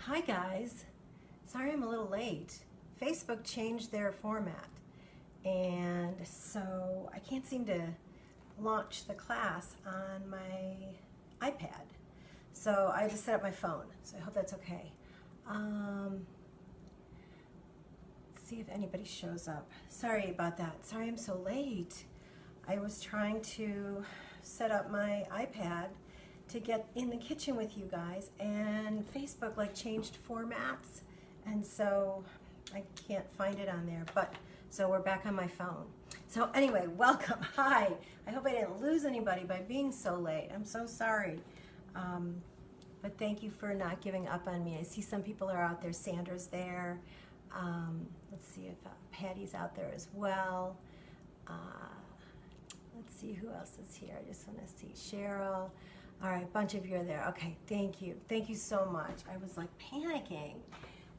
Hi guys, sorry I'm a little late. Facebook changed their format and so I can't seem to launch the class on my iPad. So I just set up my phone, so I hope that's okay. See if anybody shows up. Sorry about that. Sorry I'm so late. I was trying to set up my iPad to get in the kitchen with you guys, and Facebook changed formats, and so I can't find it on there, but so we're back on my phone. So anyway, welcome. Hi. I hope I didn't lose anybody by being so late. I'm so sorry. But thank you for not giving up on me. I see some people are out there. Sandra's there. Let's see if Patty's out there as well. Let's see who else is here. I just want to see Cheryl. All right, a bunch of you are there. Okay, thank you. Thank you so much. I was panicking.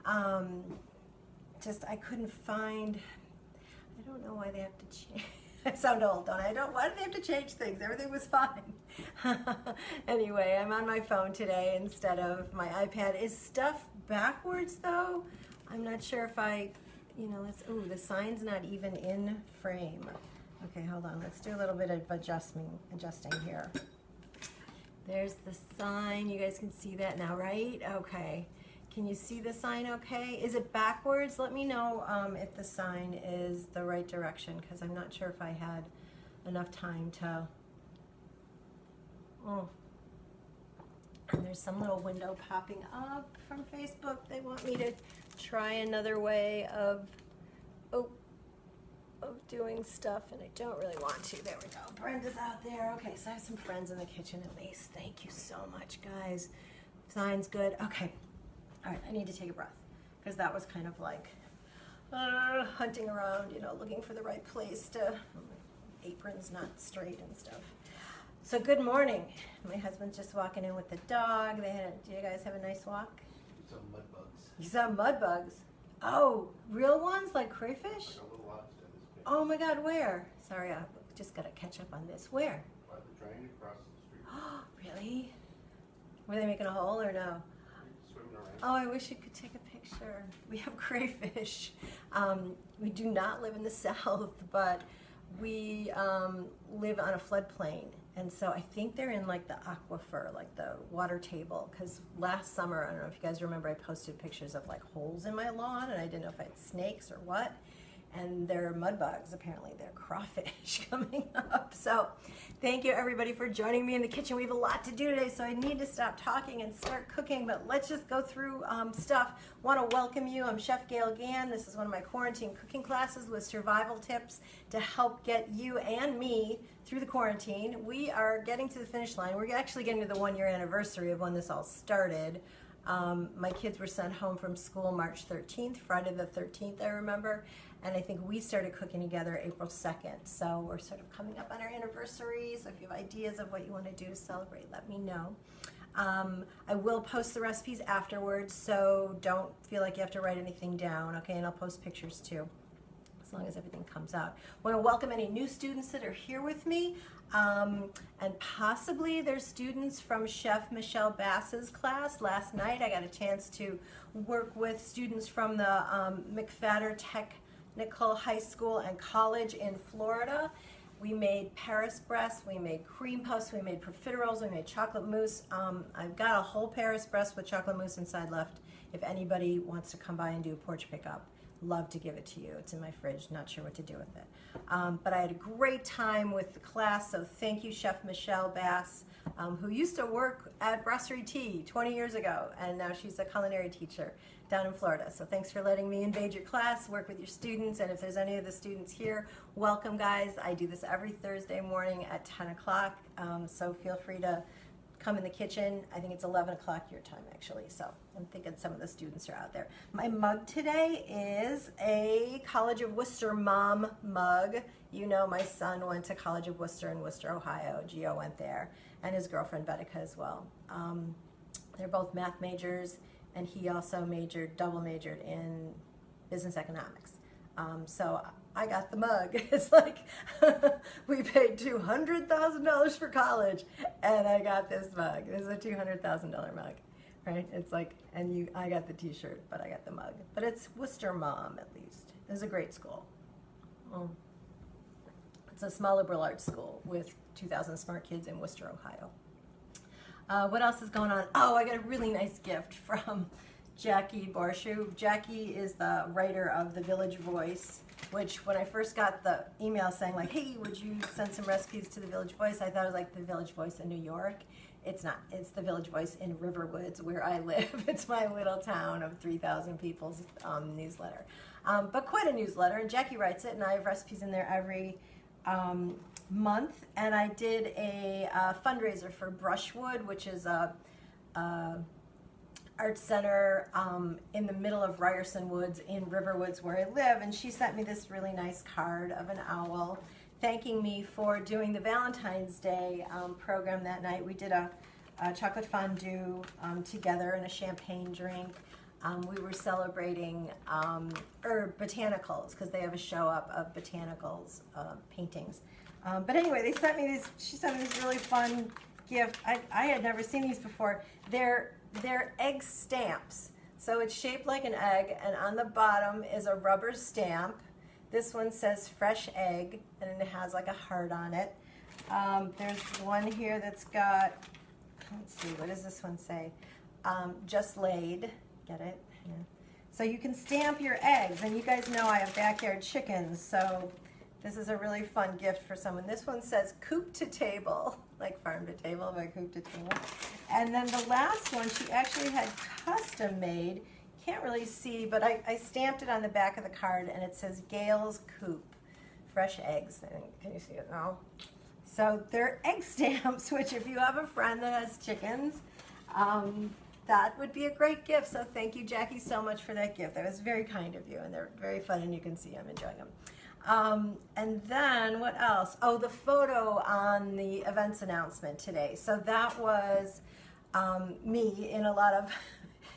I couldn't find, I don't know why they have to change. I sound old, don't I? Why do they have to change things? Everything was fine. Anyway, I'm on my phone today instead of my iPad. Is stuff backwards though? I'm not sure if ooh, the sign's not even in frame. Okay, hold on. Let's do a little bit of adjusting here. There's the sign. You guys can see that now, right? Okay. Can you see the sign okay? Is it backwards? Let me know if the sign is the right direction, because I'm not sure if I had enough time to... Oh. And there's some little window popping up from Facebook. They want me to try another way of doing stuff, and I don't really want to. There we go. Brenda's out there. Okay, so I have some friends in the kitchen at least. Thank you so much, guys. Sign's good. Okay. All right, I need to take a breath, because that was kind of hunting around, looking for the right place to... apron's not straight and stuff. So good morning. My husband's just walking in with the dog. Do you guys have a nice walk? You saw mud bugs. You saw mud bugs? Oh, real ones like crayfish? Oh my God, where? Sorry, I just got to catch up on this. Where? By the drain across the street. Oh, really? Were they making a hole or no? Swimming around. Oh, I wish you could take a picture. We have crayfish. We do not live in the South, but we live on a floodplain. And so I think they're in the aquifer, the water table. Because last summer, I don't know if you guys remember, I posted pictures of holes in my lawn, and I didn't know if I had snakes or what. And they're mud bugs, apparently. They're crawfish coming up. So thank you everybody for joining me in the kitchen. We have a lot to do today, so I need to stop talking and start cooking, but let's just go through stuff. Want to welcome you. I'm Chef Gale Gand. This is one of my quarantine cooking classes with survival tips to help get you and me through the quarantine. We are getting to the finish line. We're actually getting to the 1-year anniversary of when this all started. My kids were sent home from school March 13th, Friday the 13th, I remember. And I think we started cooking together April 2nd. So we're sort of coming up on our anniversary. So if you have ideas of what you want to do to celebrate, let me know. I will post the recipes afterwards, so don't feel like you have to write anything down, okay? And I'll post pictures too, as long as everything comes out. I want to welcome any new students that are here with me. And possibly there's students from Chef Michelle Bass's class. Last night I got a chance to work with students from the McFadder Technical High School and College in Florida. We made Paris breast, we made cream puffs, we made profiteroles, we made chocolate mousse. I've got a whole Paris breast with chocolate mousse inside left if anybody wants to come by and do a porch pickup. Love to give it to you. It's in my fridge, not sure what to do with it. But I had a great time with the class, so thank you, Chef Michelle Bass, who used to work at Brasserie Tea 20 years ago, and now she's a culinary teacher down in Florida. So thanks for letting me invade your class, work with your students, and if there's any of the students here, welcome guys. I do this every Thursday morning at 10 o'clock, so feel free to come in the kitchen. I think it's 11 o'clock your time actually, so I'm thinking some of the students are out there. My mug today is a College of Worcester mom mug. You know my son went to College of Worcester in Worcester, Ohio. Gio went there, and his girlfriend Betica as well. They're both math majors, and he also double majored in business economics. So I got the mug. It's we paid $200,000 for college, and I got this mug. This is a $200,000 mug. right? It's like, and I got the t-shirt, but I got the mug. But it's Worcester Mom, at least. It's a great school. Mm. It's a small liberal arts school with 2,000 smart kids in Worcester, Ohio. What else is going on? Oh, I got a really nice gift from Jackie Borshu. Jackie is the writer of The Village Voice, which when I first got the email saying like, hey, would you send some recipes to The Village Voice? I thought it was like The Village Voice in New York. It's not. It's The Village Voice in Riverwoods, where I live. It's my little town of 3,000 people's newsletter. But quite a newsletter, and Jackie writes it, and I have recipes in there every month. And I did a fundraiser for Brushwood, which is a art center in the middle of Ryerson Woods in Riverwoods, where I live. And she sent me this really nice card of an owl thanking me for doing the Valentine's Day program that night. We did a chocolate fondue together and a champagne drink. We were celebrating botanicals, because they have a show up of botanicals paintings. But anyway, she sent me this really fun gift. I had never seen these before. They're egg stamps. So it's shaped like an egg, and on the bottom is a rubber stamp. This one says fresh egg, and it has like a heart on it. There's one here that's got, let's see, what does this one say? Just laid. Get it? Yeah. So you can stamp your eggs, and you guys know I have backyard chickens, so this is a really fun gift for someone. This one says coop to table, like farm to table, but coop to table. And then the last one she actually had custom made. Can't really see, but I stamped it on the back of the card, and it says Gale's Coop, fresh eggs. Can you see it now? So they're egg stamps, which if you have a friend that has chickens, that would be a great gift. So thank you, Jackie, so much for that gift. That was very kind of you, and they're very fun, and you can see I'm enjoying them. And then what else? Oh, the photo on the events announcement today. So that was me in a lot of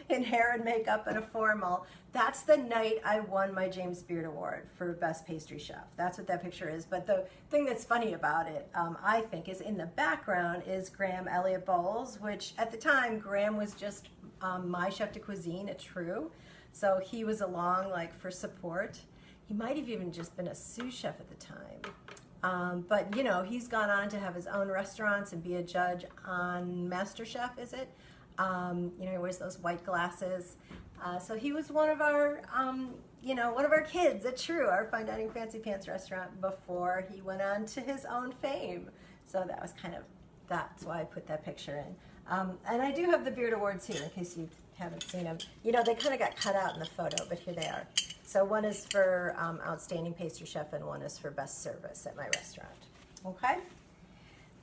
in hair and makeup and a formal. That's the night I won my James Beard Award for Best Pastry Chef. That's what that picture is. But the thing that's funny about it, I think, is in the background is Graham Elliott Bowles, which at the time, Graham was just my chef de cuisine at True. So he was along like for support. He might have even just been a sous chef at the time. But you know, he's gone on to have his own restaurants and be a judge on MasterChef, is it? You know, he wears those white glasses. So he was one of our, one of our kids at True, our fine dining fancy pants restaurant, before he went on to his own fame. So that was that's why I put that picture in. And I do have the Beard Awards here in case you haven't seen them. You know, they kind of got cut out in the photo, but here they are. So one is for Outstanding Pastry Chef, and one is for Best Service at my restaurant. Okay?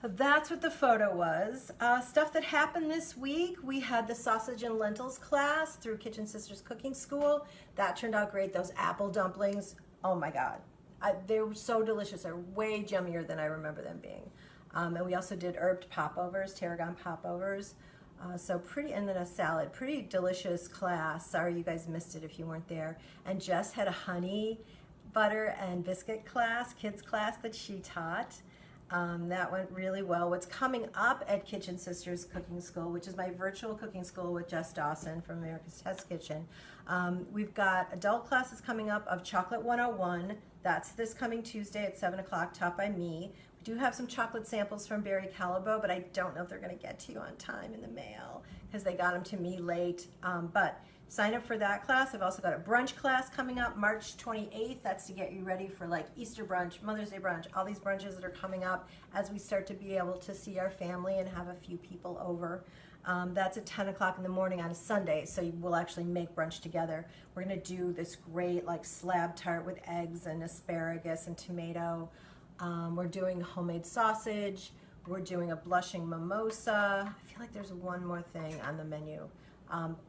So that's what the photo was. Stuff that happened this week, we had the sausage and lentils class through Kitchen Sisters Cooking School. That turned out great. Those apple dumplings, oh my God. They were so delicious. They're way yummier than I remember them being. And we also did herbed popovers, tarragon popovers. So pretty, and then a salad. Pretty delicious class. Sorry you guys missed it if you weren't there. And Jess had a honey butter and biscuit class, kids class that she taught. That went really well. What's coming up at Kitchen Sisters Cooking School, which is my virtual cooking school with Jess Dawson from America's Test Kitchen, we've got adult classes coming up of Chocolate 101. That's this coming Tuesday at 7 o'clock, taught by me. We do have some chocolate samples from Barry Callebaut, but I don't know if they're going to get to you on time in the mail because they got them to me late. But sign up for that class. I've also got a brunch class coming up March 28th. That's to get you ready for like Easter brunch, Mother's Day brunch, all these brunches that are coming up as we start to be able to see our family and have a few people over. That's at 10 o'clock in the morning on a Sunday, so we'll actually make brunch together. We're going to do this great like slab tart with eggs and asparagus and tomato. We're doing homemade sausage. We're doing a blushing mimosa. I feel like there's one more thing on the menu.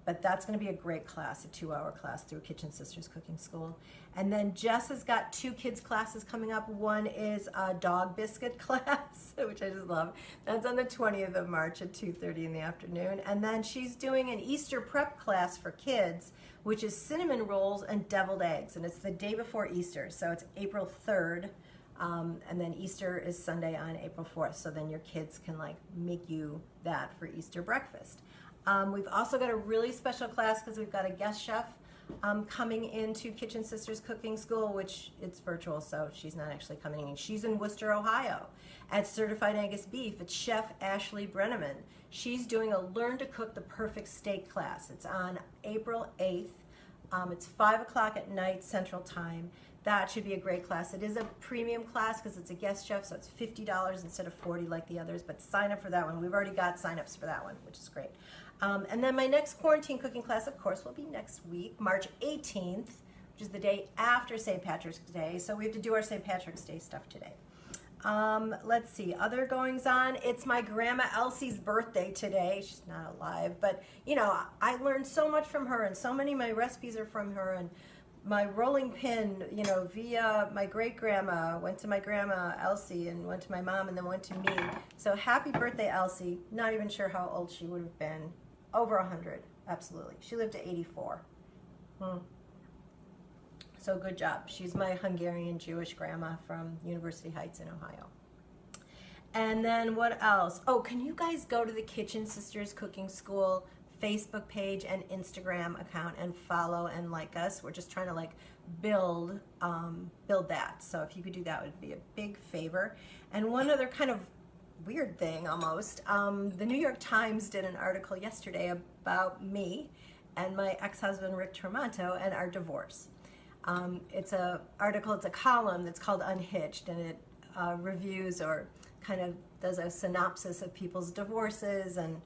But that's going to be a great class, a 2-hour class through Kitchen Sisters Cooking School. And then Jess has got 2 kids classes coming up. One is a dog biscuit class, which I just love. That's on the 20th of March at 2:30 in the afternoon. And then she's doing an Easter prep class for kids, which is cinnamon rolls and deviled eggs. And it's the day before Easter, so it's April 3rd. And then Easter is Sunday on April 4th. So then your kids can like make you that for Easter breakfast. We've also got a really special class because we've got a guest chef coming into Kitchen Sisters Cooking School, which it's virtual, so she's not actually coming in. She's in Worcester, Ohio, at Certified Angus Beef. It's Chef Ashley Brenneman. She's doing a Learn to Cook the Perfect Steak class. It's on April 8th. It's 5 o'clock at night Central Time. That should be a great class. It is a premium class because it's a guest chef, so it's $50 instead of $40 like the others, but sign up for that one. We've already got signups for that one, which is great. And then my next quarantine cooking class, of course, will be next week, March 18th, which is the day after St. Patrick's Day. So we have to do our St. Patrick's Day stuff today. Let's see, other goings on. It's my grandma Elsie's birthday today. She's not alive, but you know, I learned so much from her, and so many of my recipes are from her, and my rolling pin, you know, via my great grandma, went to my grandma Elsie and went to my mom and then went to me. So happy birthday, Elsie. Not even sure how old she would have been. Over 100, absolutely. She lived to 84. So good job. She's my Hungarian Jewish grandma from University Heights in Ohio. And then what else? Oh, can you guys go to the Kitchen Sisters Cooking School Facebook page and Instagram account and follow and like us? We're just trying to like build that. So if you could do that, it would be a big favor. And one other kind of weird thing almost, the New York Times did an article yesterday about me and my ex-husband Rick Tremonto and our divorce. It's a column that's called Unhitched, and it reviews or kind of does a synopsis of people's divorces, and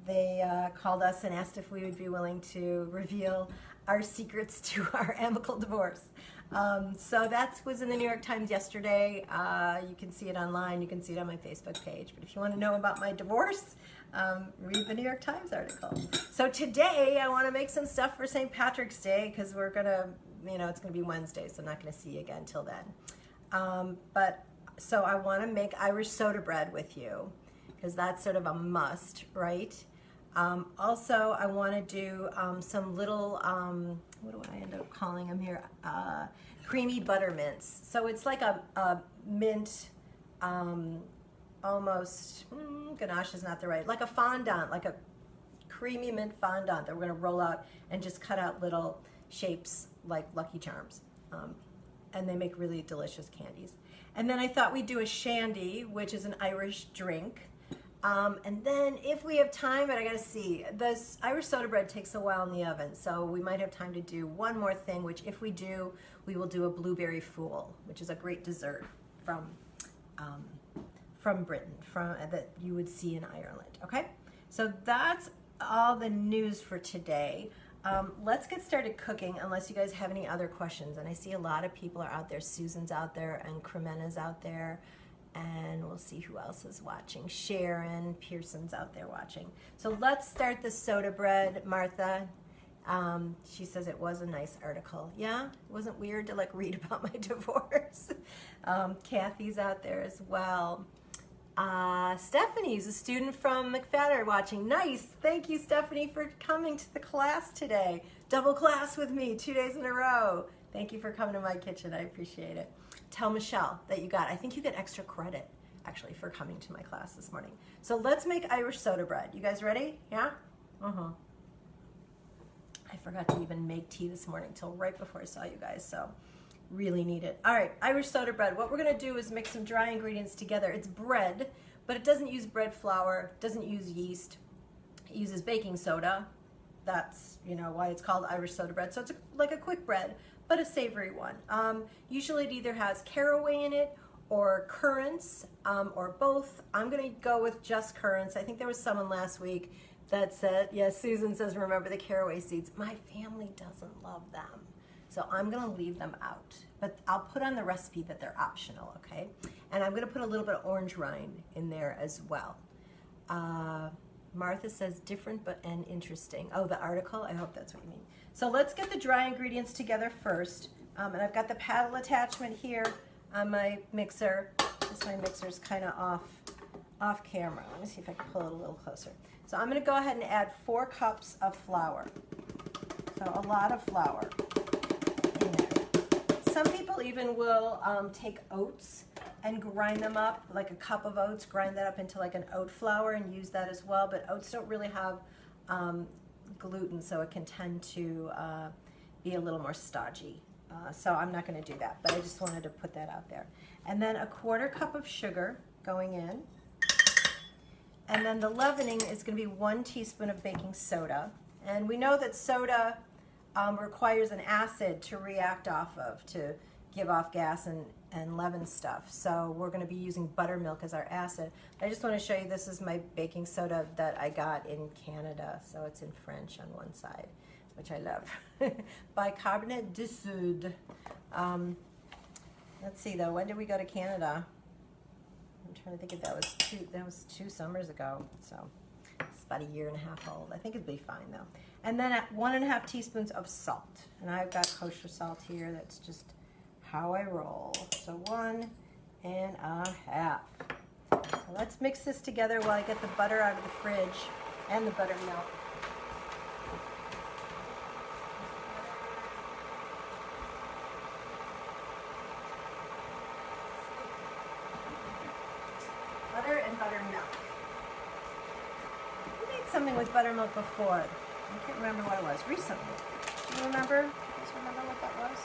they called us and asked if we would be willing to reveal our secrets to our amicable divorce. So that was in the New York Times yesterday. You can see it online. You can see it on my Facebook page. But if you want to know about my divorce, read the New York Times article. So today I want to make some stuff for St. Patrick's Day because we're going to, you know, it's going to be Wednesday, so I'm not going to see you again till then. So I want to make Irish soda bread with you because that's sort of a must, right? Also, I want to do some little, what do I end up calling them here? Creamy butter mints. So it's like a mint, almost, ganache is not the right, like a fondant, like a creamy mint fondant that we're going to roll out and just cut out little shapes like Lucky Charms. And they make really delicious candies. And then I thought we'd do a shandy, which is an Irish drink. And then if we have time, but I gotta see, this Irish soda bread takes a while in the oven, so we might have time to do one more thing, which if we do, we will do a blueberry fool, which is a great dessert from Britain, that you would see in Ireland, okay? So that's all the news for today. Let's get started cooking unless you guys have any other questions. And I see a lot of people are out there. Susan's out there and Cremena's out there. And we'll see who else is watching. Sharon Pearson's out there watching. So let's start the soda bread, Martha. She says it was a nice article. Yeah, it wasn't weird to like read about my divorce. Kathy's out there as well. Stephanie's a student from McFadder watching. Nice. Thank you, Stephanie, for coming to the class today. Double class with me 2 days in a row. Thank you for coming to my kitchen. I appreciate it. Tell Michelle that I think you get extra credit, actually, for coming to my class this morning. So let's make Irish soda bread. You guys ready? Yeah? I forgot to even make tea this morning till right before I saw you guys, so really need it. All right, Irish soda bread. What we're gonna do is mix some dry ingredients together. It's bread, but it doesn't use bread flour, doesn't use yeast. It uses baking soda. That's, you know, why it's called Irish soda bread. So it's like a quick bread, but a savory one. Usually it either has caraway in it or currants or both. I'm gonna go with just currants. I think there was someone last week that said, yes, Susan says, remember the caraway seeds. My family doesn't love them, so I'm gonna leave them out. But I'll put on the recipe that they're optional, okay? And I'm gonna put a little bit of orange rind in there as well. Martha says different and interesting. Oh, the article? I hope that's what you mean. So let's get the dry ingredients together first. And I've got the paddle attachment here on my mixer. My mixer's kind of off camera. Let me see if I can pull it a little closer. So I'm going to go ahead and add 4 cups of flour. So a lot of flour in there. Some people even will take oats and grind them up, like a cup of oats, grind that up into like an oat flour and use that as well. But oats don't really have gluten, so it can tend to be a little more stodgy. So I'm not going to do that, but I just wanted to put that out there. And then a 1/4 cup of sugar going in. And then the leavening is going to be 1 teaspoon of baking soda. And we know that soda requires an acid to react off of, to give off gas and leaven stuff. So we're going to be using buttermilk as our acid. I just want to show you, this is my baking soda that I got in Canada. So it's in French on one side, which I love. Bicarbonate de soude. Let's see though, when did we go to Canada? I'm trying to think if that was 2 summers ago. So it's about 1.5 years old. I think it'd be fine though. And then at 1.5 teaspoons of salt. And I've got kosher salt here. That's just how I roll. So 1.5. So let's mix this together while I get the butter out of the fridge and the buttermilk. Butter and buttermilk. We made something with buttermilk before. I can't remember what it was. Recently. Do you remember? Do you guys remember what that was?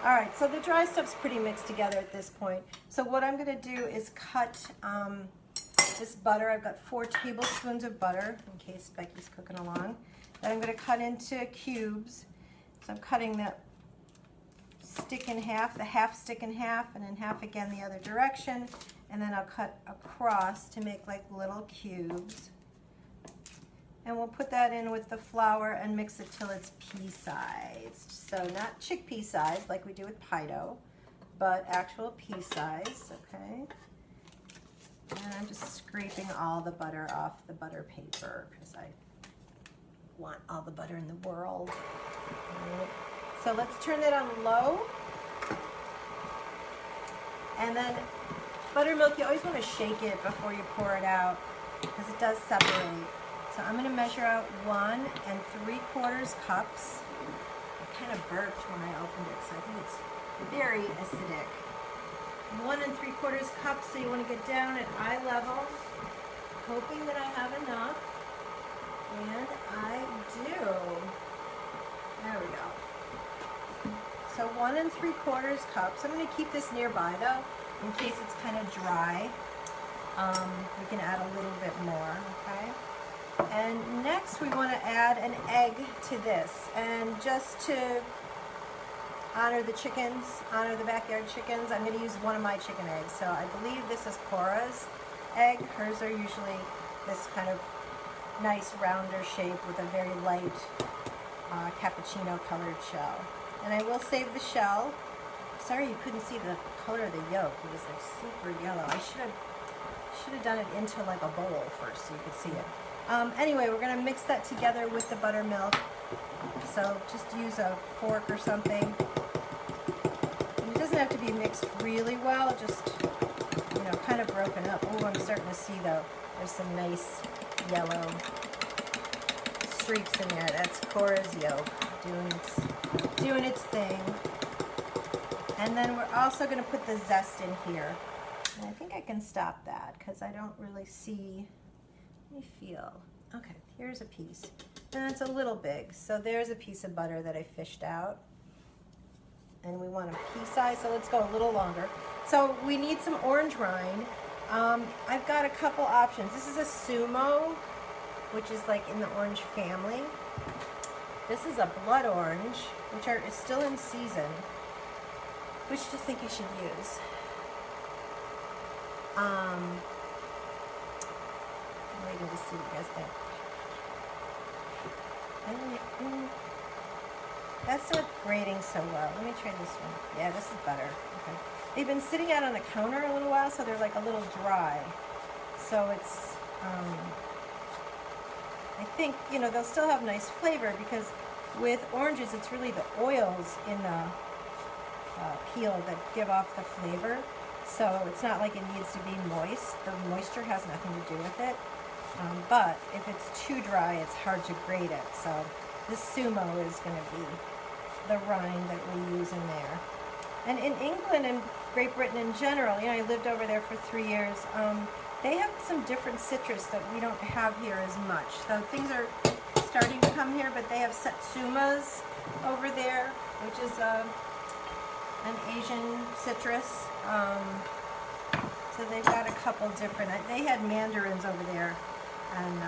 All right, so the dry stuff's pretty mixed together at this point. So what I'm going to do is cut this butter. I've got 4 tablespoons of butter, in case Becky's cooking along. Then I'm going to cut into cubes. So I'm cutting the stick in half, the half stick in half, and then half again the other direction. And then I'll cut across to make like little cubes. And we'll put that in with the flour and mix it till it's pea-sized. So not chickpea size like we do with pie dough, but actual pea size, okay? And I'm just scraping all the butter off the butter paper because I want all the butter in the world. Right. So let's turn that on low. And then buttermilk, you always want to shake it before you pour it out because it does separate. So I'm going to measure out 1 3/4 cups. It kind of burped when I opened it, so I think it's very acidic. 1 3/4 cups, so you want to get down at eye level, hoping that I have enough. And I do. There we go. So 1 3/4 cups. I'm going to keep this nearby though, in case it's kind of dry. We can add a little bit more, okay? And next we want to add an egg to this. And just to honor the chickens, honor the backyard chickens, I'm going to use one of my chicken eggs. So I believe this is Cora's egg. Hers are usually this kind of nice rounder shape with a very light cappuccino colored shell. And I will save the shell. Sorry you couldn't see the color of the yolk. It was like super yellow. I should have done it into like a bowl first so you could see it. Anyway, we're going to mix that together with the buttermilk. So just use a fork or something. And it doesn't have to be mixed really well, just, you know, kind of broken up. Oh, I'm starting to see though, there's some nice yellow streaks in there. That's Cora's yolk doing its thing. And then we're also going to put the zest in here. And I think I can stop that because I don't really see. Let me feel. Okay, here's a piece. And it's a little big. So there's a piece of butter that I fished out. And we want a pea size, so let's go a little longer. So we need some orange rind. I've got a couple options. This is a sumo, which is like in the orange family. This is a blood orange, which is still in season. Which do you think you should use? I'm waiting to see what you guys think. That's not grating so well. Let me try this one. Yeah, this is better. Okay. They've been sitting out on the counter a little while, so they're like a little dry. So it's, I think, you know, they'll still have nice flavor because with oranges, it's really the oils in the peel that give off the flavor. So it's not like it needs to be moist. The moisture has nothing to do with it. But if it's too dry, it's hard to grate it. So this sumo is going to be the rind that we use in there. And in England and Great Britain in general, you know, I lived over there for 3 years. They have some different citrus that we don't have here as much. So things are starting to come here, but they have satsumas over there, which is an Asian citrus. So they've got a couple different. They had mandarins over there, and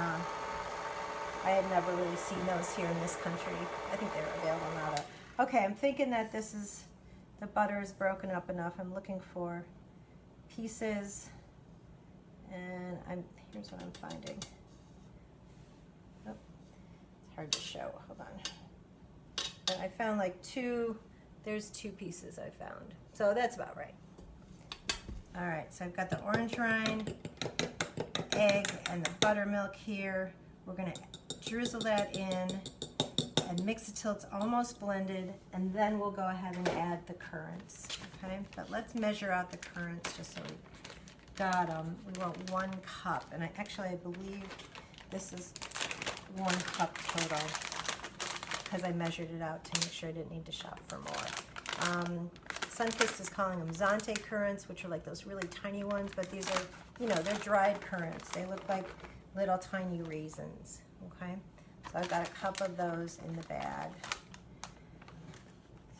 I had never really seen those here in this country. I think they're available now though. Okay, I'm thinking that this is, the butter is broken up enough. I'm looking for pieces, and here's what I'm finding. Oh, it's hard to show, hold on. And I found like there's 2 pieces I found. So that's about right. All right, so I've got the orange rind, egg, and the buttermilk here. We're gonna drizzle that in and mix it till it's almost blended, and then we'll go ahead and add the currants, okay? But let's measure out the currants just so we got them. We want 1 cup, and I believe this is 1 cup total because I measured it out to make sure I didn't need to shop for more. Sunkist is calling them Zante currants, which are like those really tiny ones, but these are, you know, they're dried currants. They look like little tiny raisins, okay? So I've got a cup of those in the bag.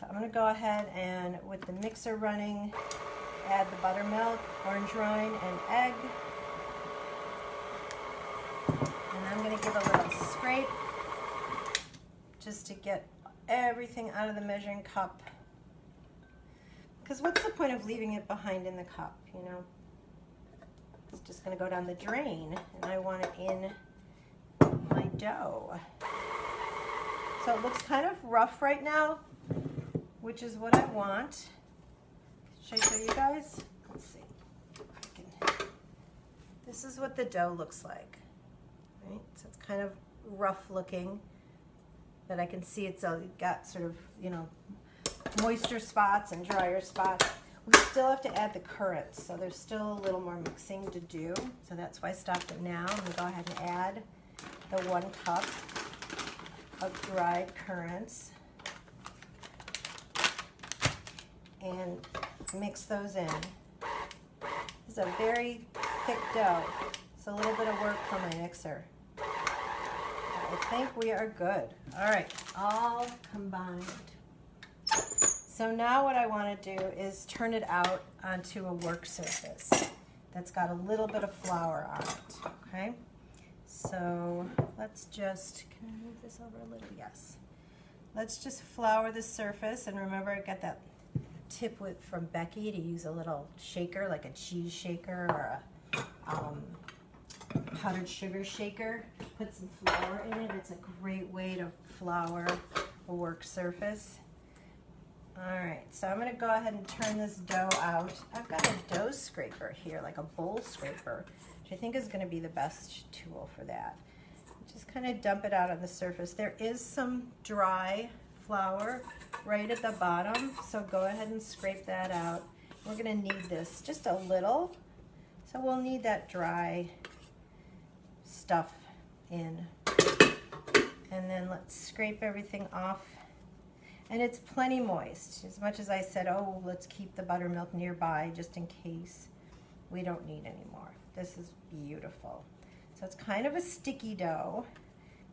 So I'm gonna go ahead and, with the mixer running, add the buttermilk, orange rind, and egg. And I'm gonna give a little scrape just to get everything out of the measuring cup. Because what's the point of leaving it behind in the cup, you know? It's just gonna go down the drain, and I want it in my dough. So it looks kind of rough right now, which is what I want. Should I show you guys? Let's see. This is what the dough looks like, right? So it's kind of rough looking, but I can see it's got sort of, you know, moisture spots and drier spots. We still have to add the currants, so there's still a little more mixing to do. So that's why I stopped it now. I'm gonna go ahead and add the 1 cup of dried currants and mix those in. This is a very thick dough. It's a little bit of work for my mixer. I think we are good. All right, all combined. So now what I want to do is turn it out onto a work surface that's got a little bit of flour on it, okay? So let's just, can I move this over a little? Yes. Let's just flour the surface, and remember I got that tip from Becky to use a little shaker, like a cheese shaker or a powdered sugar shaker. Put some flour in it. It's a great way to flour a work surface. All right, so I'm gonna go ahead and turn this dough out. I've got a dough scraper here, like a bowl scraper, which I think is gonna be the best tool for that. Just kind of dump it out on the surface. There is some dry flour right at the bottom, so go ahead and scrape that out. We're gonna need this just a little, so we'll need that dry stuff in. And then let's scrape everything off. And it's plenty moist. As much as I said, oh, let's keep the buttermilk nearby just in case, we don't need any more. This is beautiful. So it's kind of a sticky dough.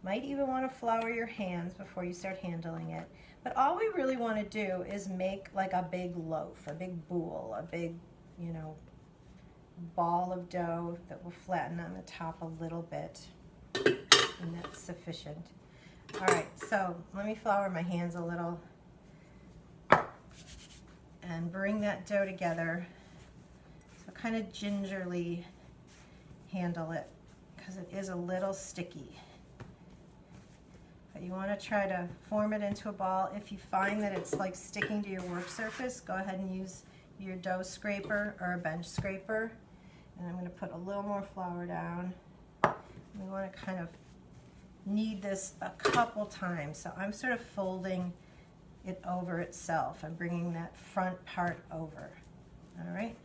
Might even want to flour your hands before you start handling it. But all we really want to do is make like a big loaf, a big boule, a big, you know, ball of dough that will flatten on the top a little bit. And that's sufficient. All right, so let me flour my hands a little and bring that dough together. So kind of gingerly handle it because it is a little sticky. But you want to try to form it into a ball. If you find that it's like sticking to your work surface, go ahead and use your dough scraper or a bench scraper. And I'm going to put a little more flour down. We want to kind of knead this a couple times. So I'm sort of folding it over itself. I'm bringing that front part over. All right,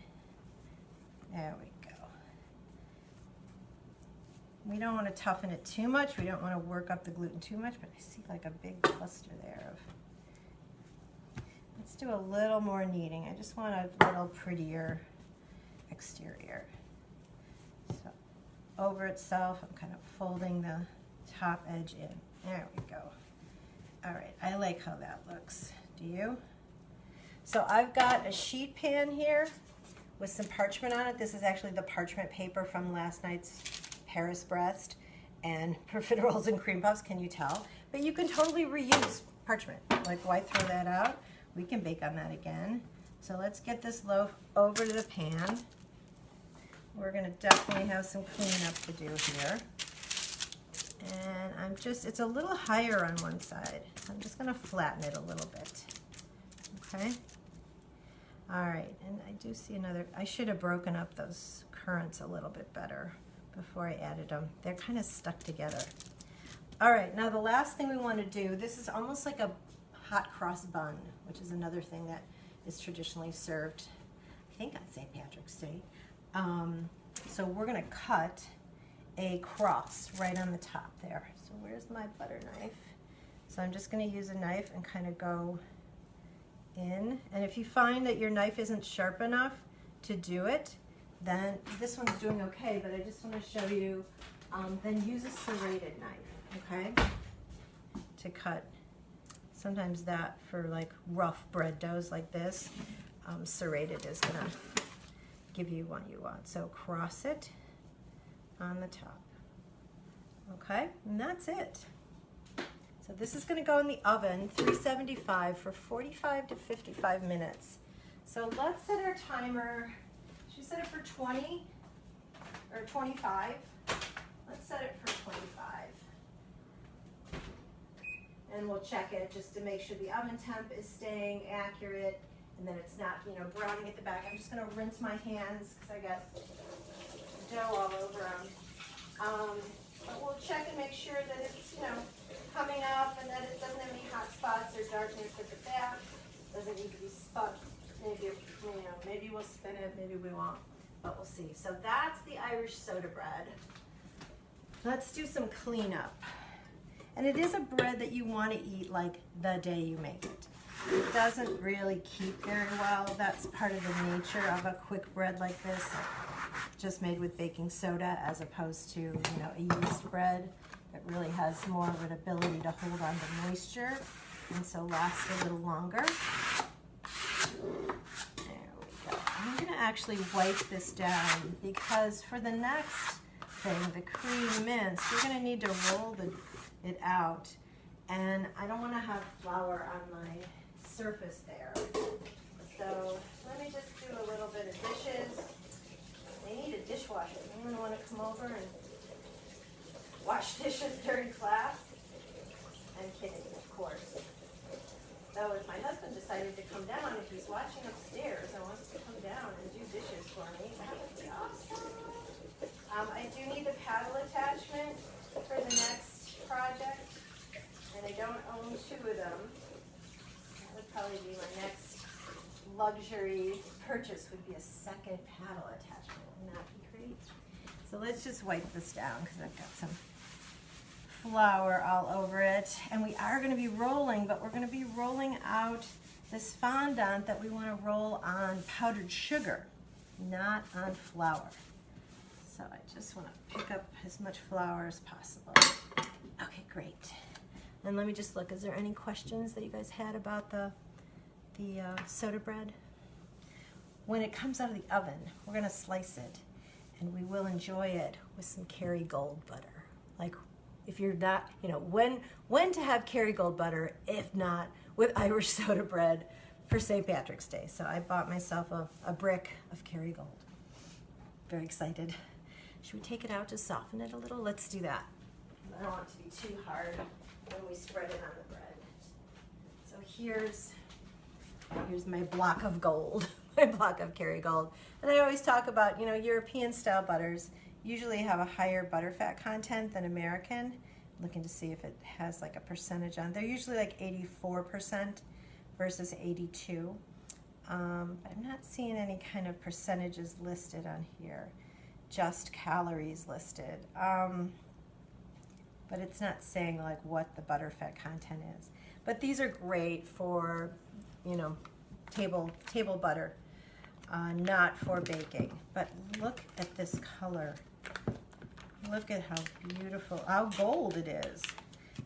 there we go. We don't want to toughen it too much. We don't want to work up the gluten too much, but I see like a big cluster there of. Let's do a little more kneading. I just want a little prettier exterior. So over itself, I'm kind of folding the top edge in. There we go. All right, I like how that looks. Do you? So I've got a sheet pan here with some parchment on it. This is actually the parchment paper from last night's Paris breast and profiteroles and cream puffs, can you tell? But you can totally reuse parchment. Like, why throw that out? We can bake on that again. So let's get this loaf over to the pan. We're gonna definitely have some cleanup to do here. And it's a little higher on one side. I'm just gonna flatten it a little bit, okay? All right, and I do see I should have broken up those currants a little bit better before I added them. They're kind of stuck together. All right, now the last thing we want to do, this is almost like a hot cross bun, which is another thing that is traditionally served, I think, on St. Patrick's Day. So we're gonna cut a cross right on the top there. So where's my butter knife? So I'm just gonna use a knife and kind of go in. And if you find that your knife isn't sharp enough to do it, then this one's doing okay, but I just want to show you, then use a serrated knife, okay? To cut, sometimes that for like rough bread doughs like this, serrated is gonna give you what you want. So cross it on the top, okay? And that's it. So this is going to go in the oven, 375 for 45 to 55 minutes. So let's set our timer. Should we set it for 20 or 25? Let's set it for 25. And we'll check it just to make sure the oven temp is staying accurate and then it's not, browning at the back. I'm just going to rinse my hands because I got dough all over them. But we'll check and make sure that it's, coming up and that it doesn't have any hot spots or darkness at the back. Doesn't need to be spun. Maybe we'll spin it, maybe we won't, but we'll see. So that's the Irish soda bread. Let's do some cleanup. And it is a bread that you want to eat like the day you make it. It doesn't really keep very well. That's part of the nature of a quick bread like this, just made with baking soda as opposed to, a yeast bread. It really has more of an ability to hold on to moisture and so last a little longer. There we go. I'm going to actually wipe this down because for the next thing, the cream mince, you're going to need to roll it out. And I don't want to have flour on my surface there. So let me just do a little bit of dishes. They need a dishwasher. Anyone want to come over and wash dishes during class? I'm kidding, of course. Though if my husband decided to come down, if he's watching upstairs and wants to come down and do dishes for me, that would be awesome. I do need a paddle attachment for the next project, and I don't own two of them. That would probably be my next luxury purchase, would be a second paddle attachment. Wouldn't that be great? So let's just wipe this down because I've got some flour all over it. And we are going to be rolling, but we're going to be rolling out this fondant that we want to roll on powdered sugar, not on flour. So I just want to pick up as much flour as possible. Okay, great. And let me just look, is there any questions that you guys had about the soda bread? When it comes out of the oven, we're going to slice it, and we will enjoy it with some Kerrygold butter. Like, if you're not, when to have Kerrygold butter, if not with Irish soda bread for St. Patrick's Day. So I bought myself a brick of Kerrygold. Very excited. Should we take it out to soften it a little? Let's do that. I don't want it to be too hard when we spread it on the bread. So here's my block of gold, my block of Kerrygold. And I always talk about, European style butters usually have a higher butterfat content than American. I'm looking to see if it has like a percentage on. They're usually like 84% versus 82. I'm not seeing any kind of percentages listed on here, just calories listed. But it's not saying like what the butterfat content is. But these are great for you know, table butter, not for baking. But look at this color. Look at how beautiful, how gold it is.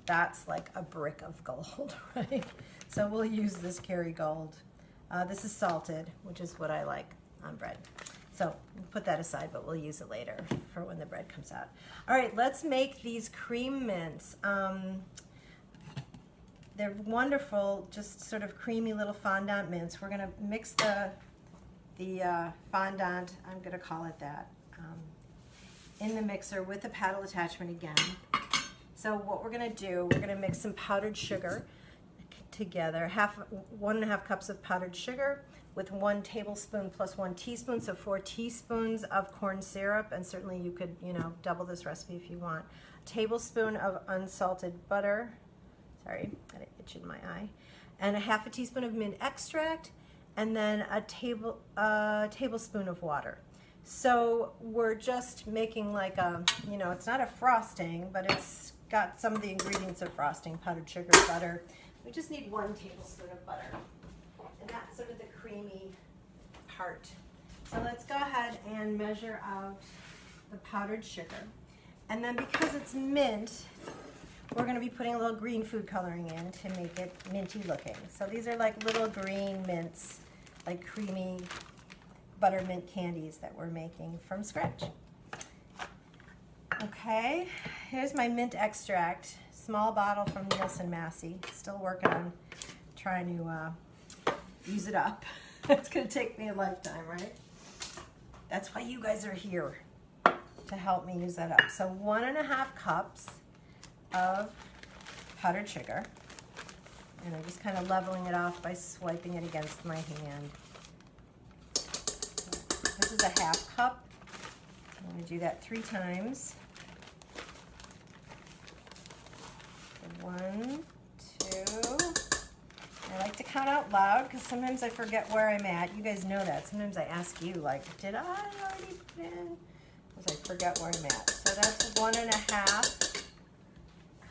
That's like a brick of gold, right? So we'll use this Kerrygold. This is salted, which is what I like on bread. So we'll put that aside, but we'll use it later for when the bread comes out. All right, let's make these cream mints. They're wonderful, just sort of creamy little fondant mints. We're gonna mix the fondant, I'm gonna call it that, in the mixer with the paddle attachment again. So what we're gonna do, we're gonna mix some powdered sugar together, 1.5 cups of powdered sugar with 1 tablespoon plus 1 teaspoon, so 4 teaspoons of corn syrup, and certainly you could, you know, double this recipe if you want. A tablespoon of unsalted butter, sorry, got an itch in my eye, and 1/2 teaspoon of mint extract, and then a tablespoon of water. So we're just making like a, you know, it's not a frosting, but it's got some of the ingredients of frosting, powdered sugar, butter. We just need 1 tablespoon of butter. And that's sort of the creamy part. So let's go ahead and measure out the powdered sugar. And then because it's mint, we're gonna be putting a little green food coloring in to make it minty looking. So these are like little green mints, like creamy buttermint candies that we're making from scratch. Okay, here's my mint extract, small bottle from Nielsen Massey. Still working on trying to use it up. It's gonna take me a lifetime, right? That's why you guys are here, to help me use that up. So 1.5 cups of powdered sugar. And I'm just kind of leveling it off by swiping it against my hand. This is a 1/2 cup. I'm going to do that 3 times. 1, 2. I like to count out loud because sometimes I forget where I'm at. You guys know that. Sometimes I ask you, like, did I already put in? Because I forget where I'm at. So that's 1.5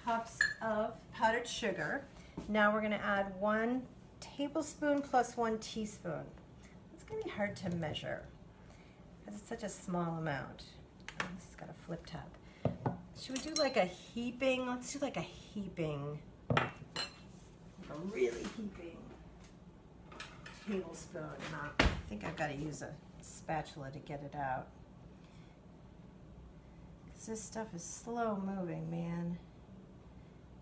cups of powdered sugar. Now we're going to add 1 tablespoon plus 1 teaspoon. It's going to be hard to measure because it's such a small amount. Oh, this has got a flip top. Should we do like a heaping? Let's do like a heaping, like a really heaping tablespoon. I think I've got to use a spatula to get it out. Because this stuff is slow moving, man.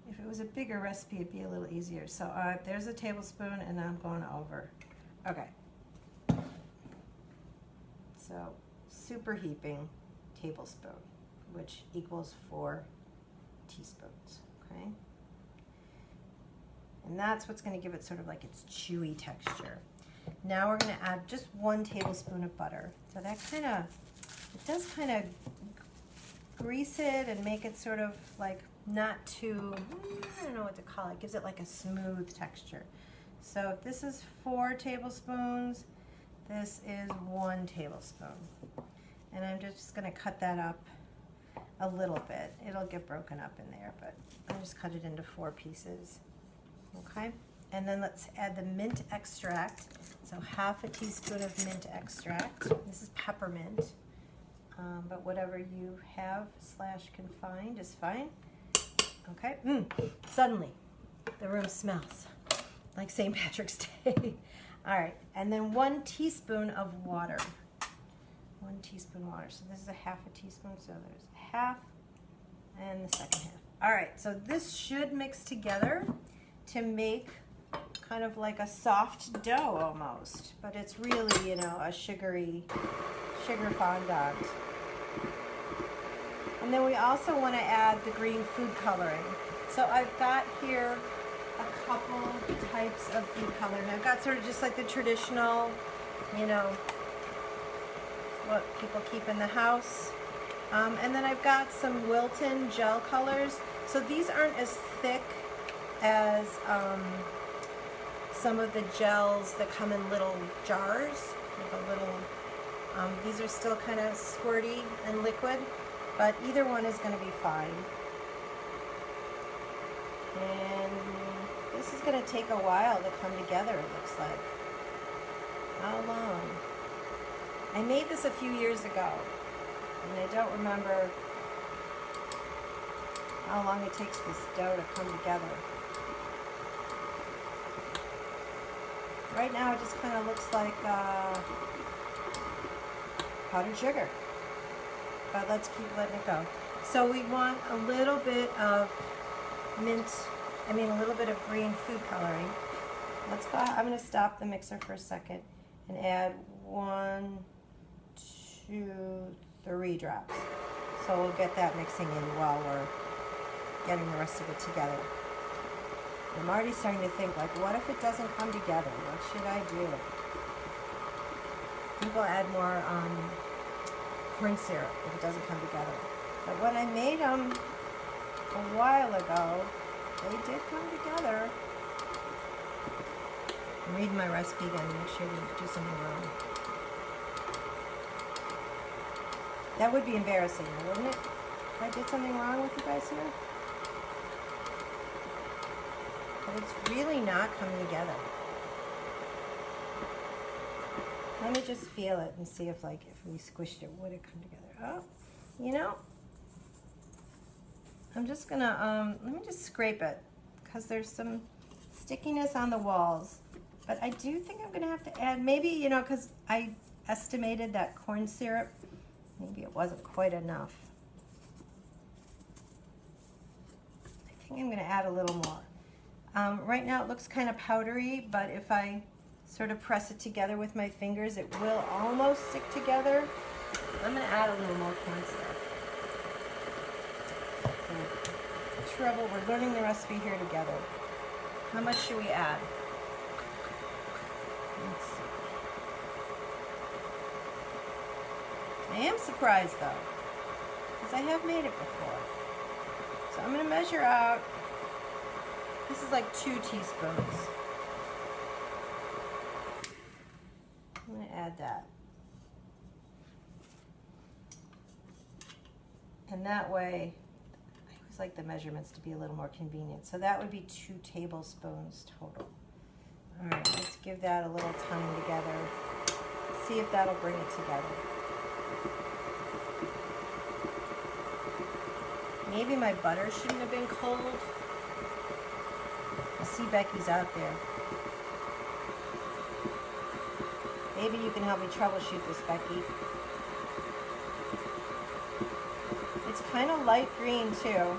If it was a bigger recipe, it'd be a little easier. So there's a tablespoon, and I'm going over. Okay. So super heaping tablespoon, which equals 4 teaspoons, okay? And that's what's gonna give it sort of like its chewy texture. Now we're gonna add just 1 tablespoon of butter. So that it does kind of grease it and make it sort of like not too, I don't know what to call it, gives it like a smooth texture. So if this is 4 tablespoons, this is 1 tablespoon. And I'm just gonna cut that up a little bit. It'll get broken up in there, but I'll just cut it into 4 pieces, okay? And then let's add the mint extract. So 1/2 teaspoon of mint extract. This is peppermint, but whatever you have / can find is fine. Okay, suddenly the room smells like St. Patrick's Day. All right, and then 1 teaspoon of water. 1 teaspoon water. So this is 1/2 teaspoon, so there's 1/2 and the second 1/2. All right, so this should mix together to make kind of like a soft dough almost, but it's really, you know, a sugar fondant. And then we also want to add the green food coloring. So I've got here a couple types of food coloring. I've got sort of just like the traditional, you know, what people keep in the house. And then I've got some Wilton gel colors. So these aren't as thick as some of the gels that come in little jars, like a little, these are still kind of squirty and liquid, but either one is going to be fine. And this This is going to take a while to come together, it looks like. How long? I made this a few years ago, and I don't remember how long it takes this dough to come together. Right now it just kind of looks like powdered sugar. But let's keep letting it go. So we want a little bit of a little bit of green food coloring. Let's go, I'm going to stop the mixer for a second and add 1, 2, 3 drops. So we'll get that mixing in while we're getting the rest of it together. I'm already starting to think, like, what if it doesn't come together? What should I do? I think we'll add more corn syrup if it doesn't come together. But when I made them a while ago, they did come together. I'm reading my recipe again to make sure I didn't do something wrong. That would be embarrassing, wouldn't it? If I did something wrong with you guys here? But it's really not coming together. Let me just feel it and see if we squished it, would it come together? Oh, you know, I'm just gonna, let me just scrape it because there's some stickiness on the walls. But I do think I'm gonna have to add, maybe, you know, because I estimated that corn syrup, maybe it wasn't quite enough. I think I'm gonna add a little more. Right now it looks kind of powdery, but if I sort of press it together with my fingers, it will almost stick together. I'm going to add a little more corn syrup. Trouble, we're learning the recipe here together. How much should we add? Let's see. I am surprised though, because I have made it before. So I'm going to measure out. This is like 2 teaspoons. I'm going to add that. And that way, I always like the measurements to be a little more convenient. So that would be 2 tablespoons total. All right, let's give that a little time together. See if that'll bring it together. Maybe my butter shouldn't have been cold. I see Becky's out there. Maybe you can help me troubleshoot this, Becky. It's kind of light green too.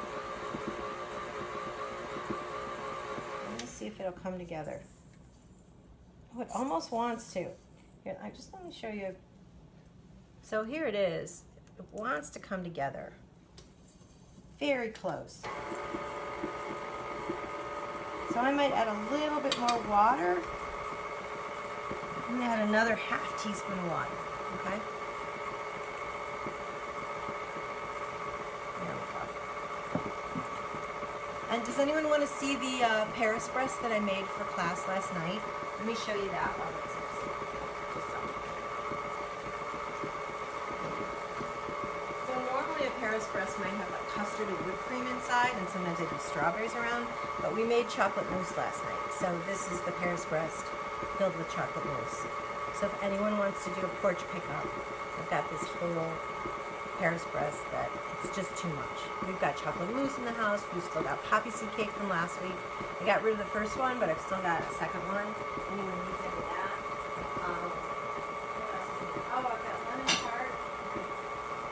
Let me see if it'll come together. Oh, it almost wants to. Here, I just want to show you. So here it is. It wants to come together. Very close. So I might add a little bit more water. I'm gonna add another ½ teaspoon of water, okay? There we go. And does anyone want to see the Paris breast that I made for class last night? Let me show you that while it's So normally a Paris breast might have like custard and whipped cream inside, and sometimes I do strawberries around, but we made chocolate mousse last night. So this is the Paris breast filled with chocolate mousse. So if anyone wants to do a porch pickup, I've got this whole Paris breast that it's just too much. We've got chocolate mousse in the house. We've still got poppy seed cake from last week. I got rid of the first one, but I've still got a second one. Anyone needs any of that? Oh, I've got lemon tart.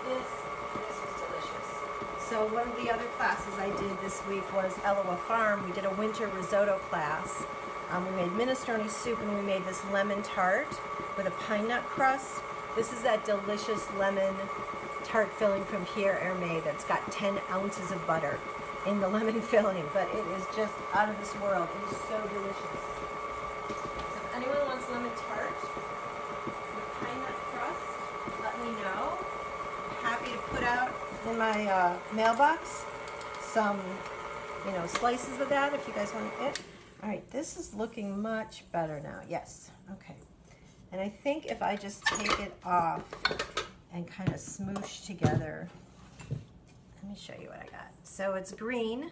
This was delicious. So one of the other classes I did this week was Eloa Farm. We did a winter risotto class. We made minestrone soup, and we made this lemon tart with a pine nut crust. This is that delicious lemon tart filling from Pierre Hermé that's got 10 ounces of butter in the lemon filling, but it is just out of this world. It is so delicious. So if anyone wants lemon tart with pine nut crust, let me know. I'm happy to put out in my mailbox some, slices of that if you guys want it. All right, this is looking much better now. Yes, okay. And I think if I just take it off and kind of smoosh together, let me show you what I got. So it's green,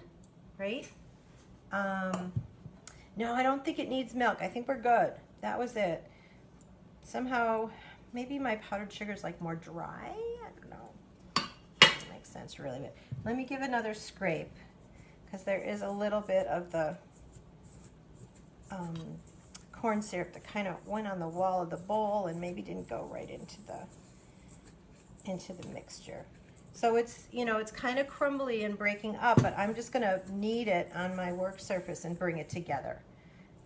right? No, I don't think it needs milk. I think we're good. That was it. Somehow, maybe my powdered sugar is like more dry. I don't know. Doesn't make sense really. But let me give another scrape because there is a little bit of the corn syrup that kind of went on the wall of the bowl and maybe didn't go right into the mixture. So it's, you know, it's kind of crumbly and breaking up, but I'm just going to knead it on my work surface and bring it together.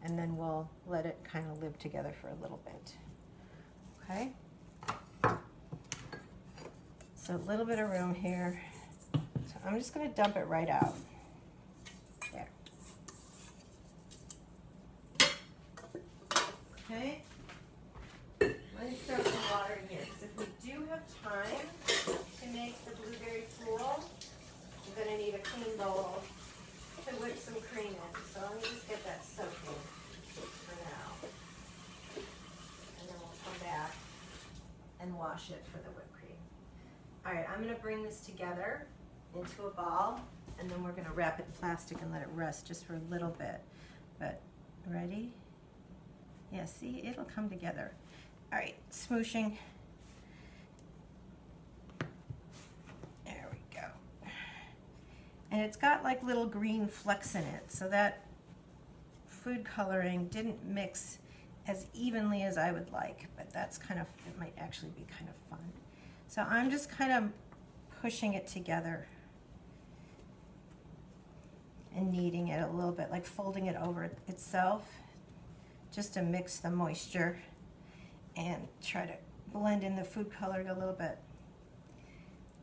And then we'll let it kind of live together for a little bit. Okay? So a little bit of room here. So I'm just going to dump it right out. There. Okay? Let me throw some water in here, because if we do have time to make the blueberry pool, I'm going to need a clean bowl to whip some cream in. So let me just get that soaking for now. And then we'll come back and wash it for the whipped cream. All right, I'm going to bring this together into a ball, and then we're going to wrap it in plastic and let it rest just for a little bit. But ready? Yeah, see, it'll come together. All right, smooshing. There we go. And it's got like little green flecks in it, so that food coloring didn't mix as evenly as I would like, but that's kind of, it might actually be kind of fun. So I'm just kind of pushing it together and kneading it a little bit, like folding it over itself, just to mix the moisture and try to blend in the food coloring a little bit.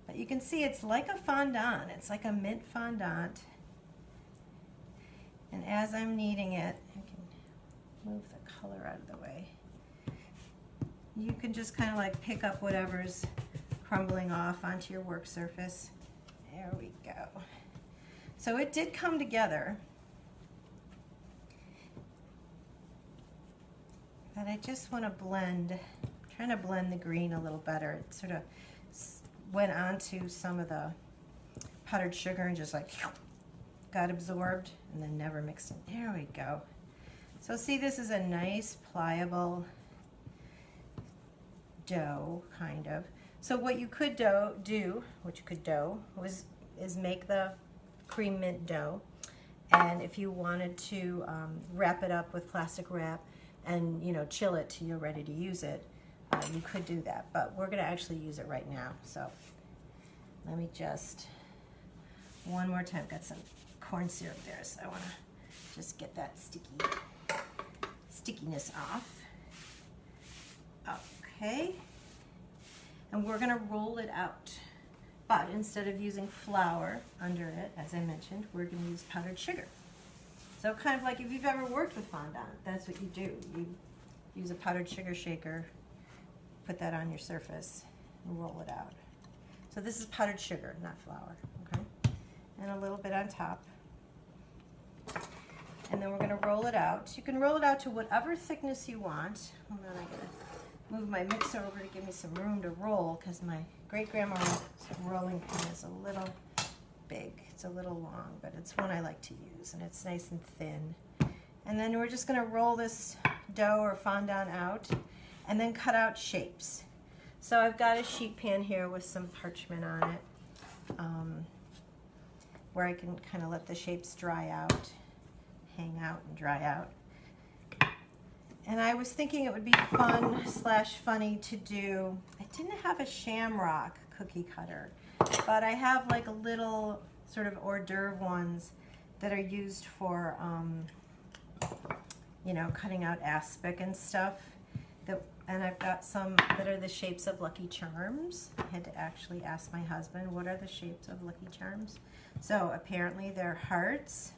But you can see it's like a fondant. It's like a mint fondant. And as I'm kneading it, I can move the color out of the way. You can just kind of like pick up whatever's crumbling off onto your work surface. There we go. So it did come together. But I just want to blend, I'm trying to blend the green a little better. It sort of went onto some of the powdered sugar and just like got absorbed and then never mixed in. There we go. So see, this is a nice pliable dough, kind of. So what you could is make the cream mint dough. And if you wanted to wrap it up with plastic wrap and, you know, chill it till you're ready to use it, you could do that. But we're going to actually use it right now. So let me just, one more time, got some corn syrup there, so I want to just get that stickiness off. Okay. And we're going to roll it out. But instead of using flour under it, as I mentioned, we're going to use powdered sugar. So kind of like if you've ever worked with fondant, that's what you do. You use a powdered sugar shaker, put that on your surface, and roll it out. So this is powdered sugar, not flour, okay? And a little bit on top. And then we're going to roll it out. You can roll it out to whatever thickness you want. Hold on, I'm going to move my mixer over to give me some room to roll, because my great-grandma's rolling pin is a little big. It's a little long, but it's one I like to use, and it's nice and thin. And then we're just going to roll this dough or fondant out and then cut out shapes. So I've got a sheet pan here with some parchment on it, where I can kind of let the shapes dry out, hang out and dry out. And I was thinking it would be fun/funny to do, I didn't have a shamrock cookie cutter, but I have like a little sort of hors d'oeuvre ones that are used for, you know, cutting out aspic and stuff. And I've got some that are the shapes of Lucky Charms. I had to actually ask my husband, what are the shapes of Lucky Charms? So apparently they're hearts,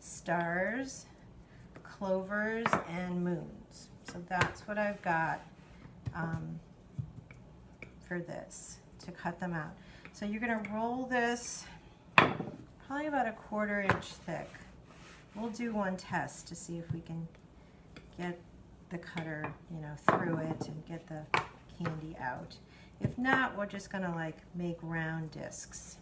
stars, clovers, and moons. So that's what I've got for this, to cut them out. So you're going to roll this probably about a 1/4 inch thick. We'll do one test to see if we can get the cutter, you know, through it and get the candy out. If not, we're just going to like make round discs.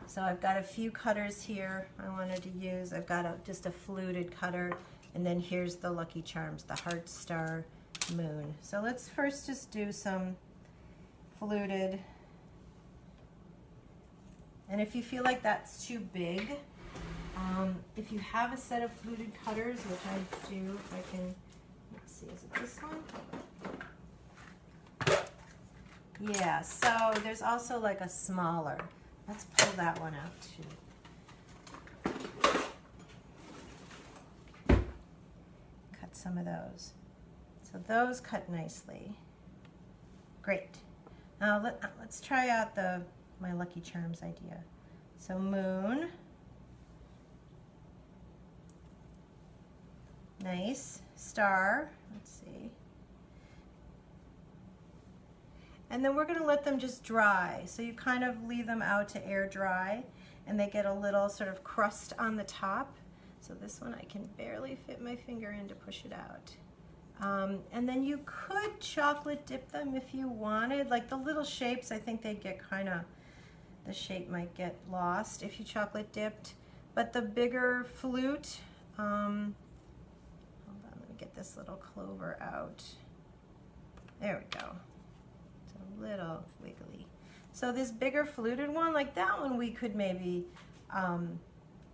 So I've got a few cutters here I wanted to use. I've got just a fluted cutter, and then here's the Lucky Charms, the Heart Star Moon. So let's first just do some fluted. And if you feel like that's too big, if you have a set of fluted cutters, which I do, if I can, let's see, is it this one? Yeah, so there's also like a smaller. Let's pull that one out too. Cut some of those. So those cut nicely. Great. Now let's try out my Lucky Charms idea. So moon. Nice. Star. Let's see. And then we're going to let them just dry. So you kind of leave them out to air dry, and they get a little sort of crust on the top. So this one I can barely fit my finger in to push it out. And then you could chocolate dip them if you wanted. Like the little shapes, I think they'd get kind of, the shape might get lost if you chocolate dipped. But the bigger flute, hold on, let me get this little clover out. There we go. Little wiggly. So this bigger fluted one, like that one, we could maybe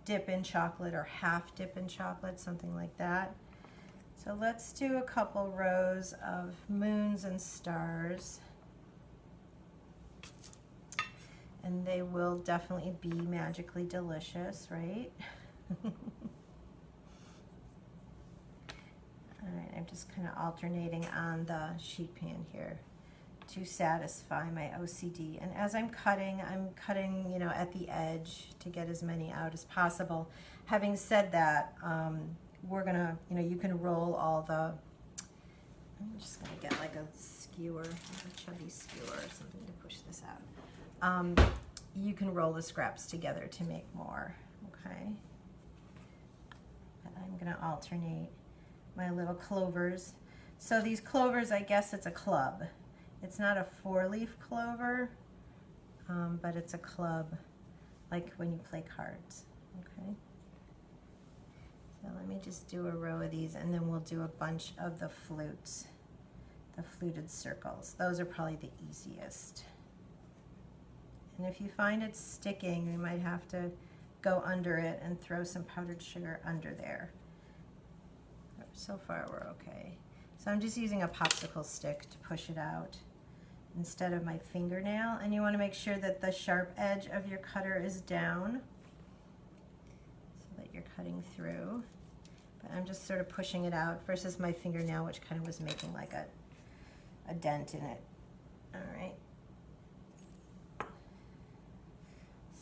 dip in chocolate or half dip in chocolate, something like that. So let's do a couple rows of moons and stars. And they will definitely be magically delicious, right? All right, I'm just kind of alternating on the sheet pan here to satisfy my OCD. And as I'm cutting, you know, at the edge to get as many out as possible. Having said that, we're gonna, you know, you can roll all the, I'm just gonna get like a skewer, a chubby skewer or something to push this out. You can roll the scraps together to make more, okay? But I'm gonna alternate my little clovers. So these clovers, I guess it's a club. It's not a 4-leaf clover, but it's a club, like when you play cards, okay? So let me just do a row of these, and then we'll do a bunch of the flutes, the fluted circles. Those are probably the easiest. And if you find it sticking, you might have to go under it and throw some powdered sugar under there. So far, we're okay. So I'm just using a popsicle stick to push it out instead of my fingernail, and you want to make sure that the sharp edge of your cutter is down so that you're cutting through. But I'm just sort of pushing it out versus my fingernail, which kind of was making like a dent in it. All right.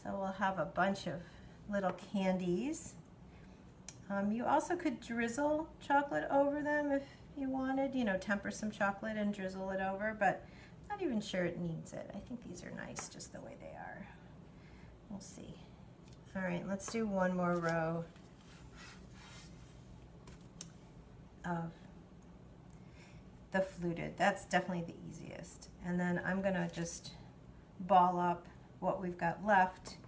So we'll have a bunch of little candies. You also could drizzle chocolate over them if you wanted, you know, temper some chocolate and drizzle it over, but I'm not even sure it needs it. I think these are nice just the way they are. We'll see. All right, let's do one more row of the fluted. That's definitely the easiest. And then I'm gonna just ball up what we've got left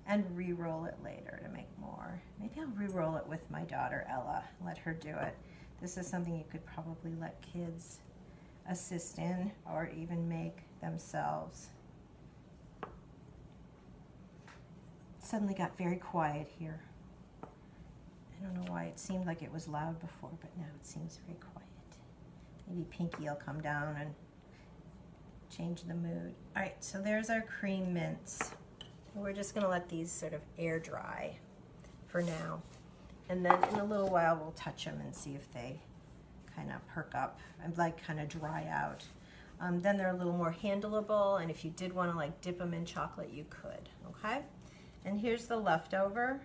and re-roll it later to make more. Maybe I'll re-roll it with my daughter Ella, let her do it. This is something you could probably let kids assist in or even make themselves. It suddenly got very quiet here. I don't know why, it seemed like it was loud before, but now it seems very quiet. Maybe Pinky will come down and change the mood. All right, so there's our cream mints. We're just gonna let these sort of air dry for now. And then in a little while, we'll touch them and see if they kind of perk up and like kind of dry out. Then they're a little more handleable, and if you did want to like dip them in chocolate, you could, okay? And here's the leftover.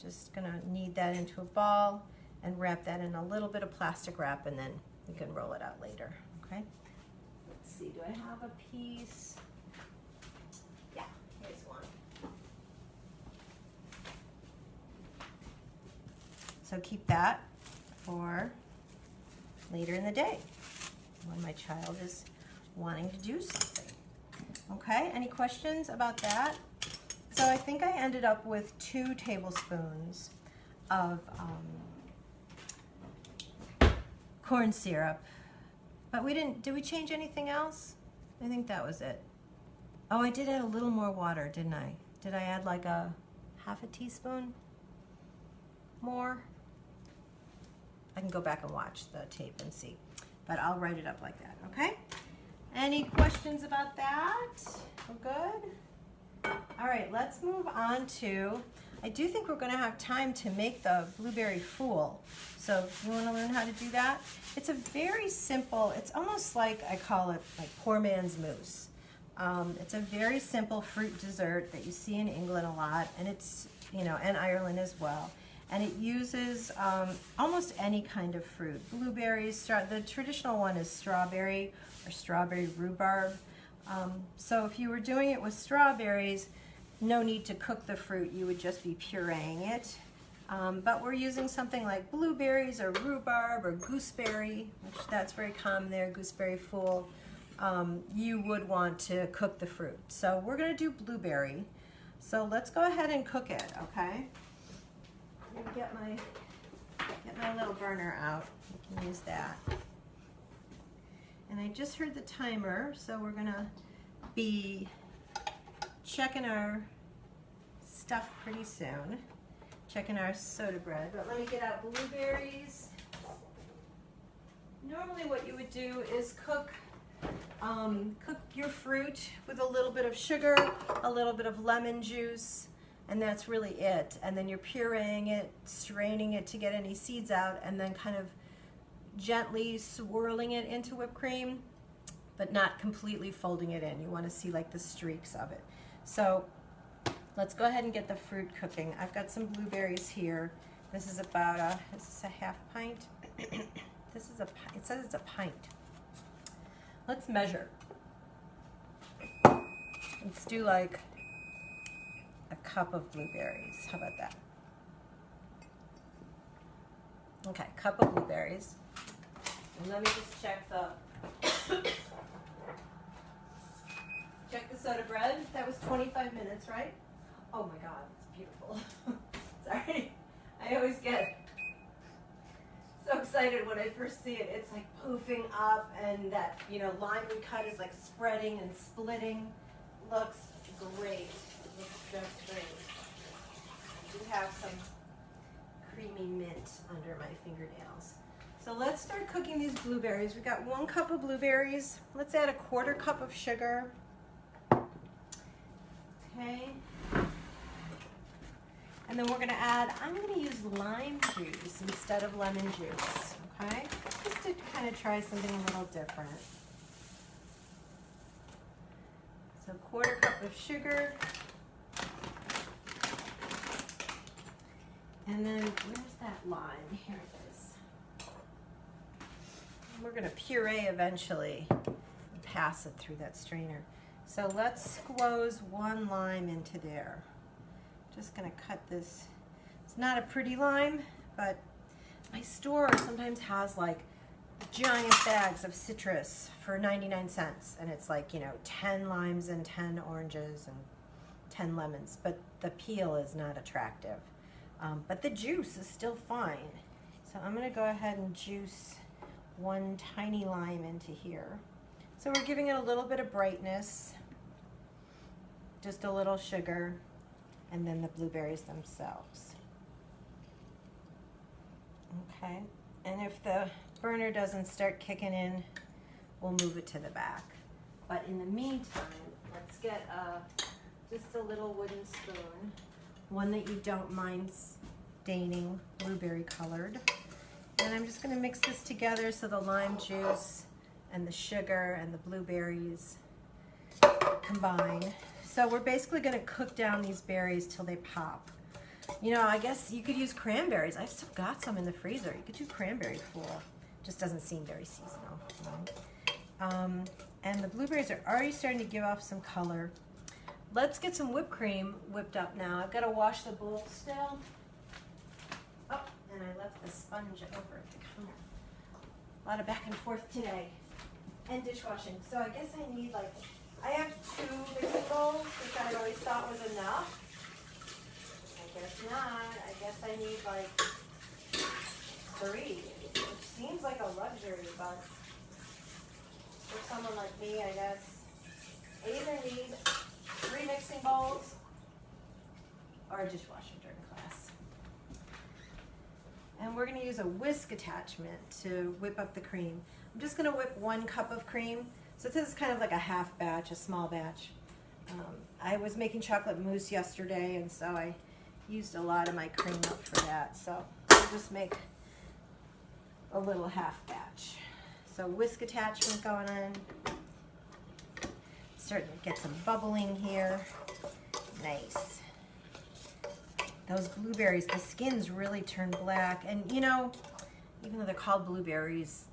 Just gonna knead that into a ball and wrap that in a little bit of plastic wrap, and then we can roll it out later, okay? Let's see, do I have a piece? Yeah, here's one. So keep that for later in the day when my child is wanting to do something. Okay, any questions about that? So I think I ended up with 2 tablespoons of corn syrup. But did we change anything else? I think that was it. Oh, I did add a little more water, didn't I? Did I add like a half a teaspoon more? I can go back and watch the tape and see. But I'll write it up like that, okay? Any questions about that? We're good? All right, let's move on to, I do think we're gonna have time to make the blueberry fool. So you wanna learn how to do that? It's a very simple, it's almost like, I call it like poor man's mousse. It's a very simple fruit dessert that you see in England a lot, and it's, you know, and Ireland as well. And it uses almost any kind of fruit. Blueberries, the traditional one is strawberry or strawberry rhubarb. So if you were doing it with strawberries, no need to cook the fruit, you would just be pureeing it. But we're using something like blueberries or rhubarb or gooseberry, which that's very common there, gooseberry fool. You would want to cook the fruit. So we're gonna do blueberry. So let's go ahead and cook it, okay? I'm gonna get my little burner out. We can use that. And I just heard the timer, so we're gonna be checking our stuff pretty soon. Checking our soda bread, but let me get out blueberries. Normally what you would do is cook your fruit with a little bit of sugar, a little bit of lemon juice, and that's really it. And then you're pureeing it, straining it to get any seeds out, and then kind of gently swirling it into whipped cream, but not completely folding it in. You want to see like the streaks of it. So let's go ahead and get the fruit cooking. I've got some blueberries here. This is about is this a half pint? It says it's a pint. Let's measure. Let's do like a cup of blueberries. How about that? Okay, cup of blueberries. And let me just check the soda bread. That was 25 minutes, right? Oh my God, it's beautiful. Sorry, I always get so excited when I first see it. It's like poofing up, and that, you know, lime we cut is like spreading and splitting. Looks great. Looks just great. I do have some creamy mint under my fingernails. So let's start cooking these blueberries. We've got 1 cup of blueberries. Let's add a 1/4 cup of sugar. Okay. And then we're gonna add, I'm gonna use lime juice instead of lemon juice, okay? Just to kind of try something a little different. So 1/4 cup of sugar. And then, where's that lime? Here it is. We're gonna puree eventually and pass it through that strainer. So let's squoze 1 lime into there. Just gonna cut this. It's not a pretty lime, but my store sometimes has like giant bags of citrus for 99 cents. And it's like, you know, 10 limes and 10 oranges and 10 lemons, but the peel is not attractive. But the juice is still fine. So I'm gonna go ahead and juice 1 tiny lime into here. So we're giving it a little bit of brightness, just a little sugar, and then the blueberries themselves. Okay, and if the burner doesn't start kicking in, we'll move it to the back. But in the meantime, let's get just a little wooden spoon, one that you don't mind staining blueberry colored. And I'm just gonna mix this together so the lime juice and the sugar and the blueberries combine. So we're basically gonna cook down these berries till they pop. You know, I guess you could use cranberries. I've still got some in the freezer. You could do cranberry fool. Just doesn't seem very seasonal. And the blueberries are already starting to give off some color. Let's get some whipped cream whipped up now. I've got to wash the bowl still. Oh, and I left the sponge over at the counter. A lot of back and forth today. And dishwashing. So I guess I need like, I have 2 mixing bowls, which I always thought was enough. guess not. I guess I need like 3, which seems like a luxury, but for someone like me, I guess I either need 3 mixing bowls or a dishwasher during class. And we're gonna use a whisk attachment to whip up the cream. I'm just gonna whip 1 cup of cream. So this is kind of like a half batch, a small batch. I was making chocolate mousse yesterday, and so I used a lot of my cream up for that. So I'll just make a little half batch. So whisk attachment going on. Starting to get some bubbling here. Nice. Those blueberries, the skins really turn black. And you know, even though they're called blueberries,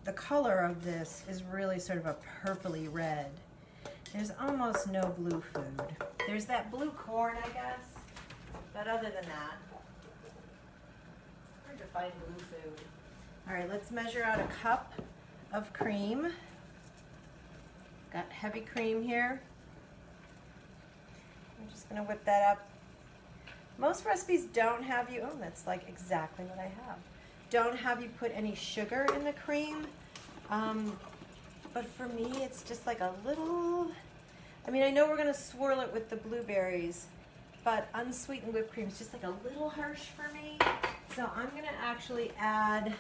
the color of this is really sort of a purpley red. There's almost no blue food. There's that blue corn, I guess, but other than that, hard to find blue food. All right, let's measure out a cup of cream. Got heavy cream here. I'm just gonna whip that up. Most recipes don't have you, oh, that's like exactly what I have. Don't have you put any sugar in the cream. But for me, it's just like a little, I mean, I know we're gonna swirl it with the blueberries, but unsweetened whipped cream is just like a little harsh for me. So I'm gonna actually add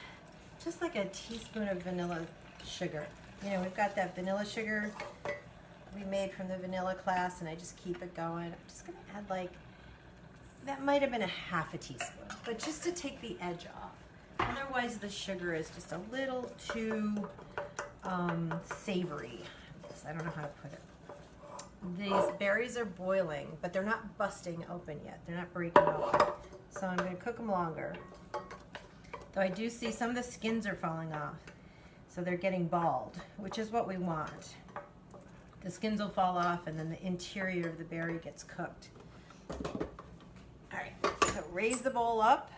just like a teaspoon of vanilla sugar. You know, we've got that vanilla sugar we made from the vanilla class, and I just keep it going. I'm just gonna add like, that might have been a half a teaspoon, but just to take the edge off. Otherwise, the sugar is just a little too savory. I don't know how to put it. These berries are boiling, but they're not busting open yet. They're not breaking open. So I'm going to cook them longer. Though I do see some of the skins are falling off. So they're getting bald, which is what we want. The skins will fall off, and then the interior of the berry gets cooked. All right, so raise the bowl up.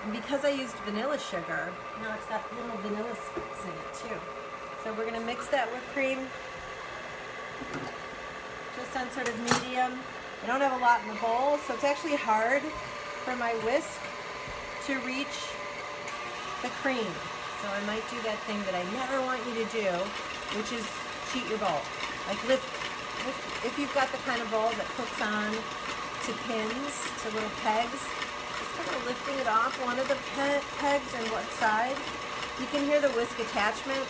And because I used vanilla sugar, now it's got little vanilla sticks in it too. So we're gonna mix that whipped cream just on sort of medium. I don't have a lot in the bowl, so it's actually hard for my whisk to reach the cream. So I might do that thing that I never want you to do, which is cheat your bowl. Like lift, if you've got the kind of bowl that hooks on to pins, to little pegs, kind of lifting it off one of the pegs and one side. You can hear the whisk attachment,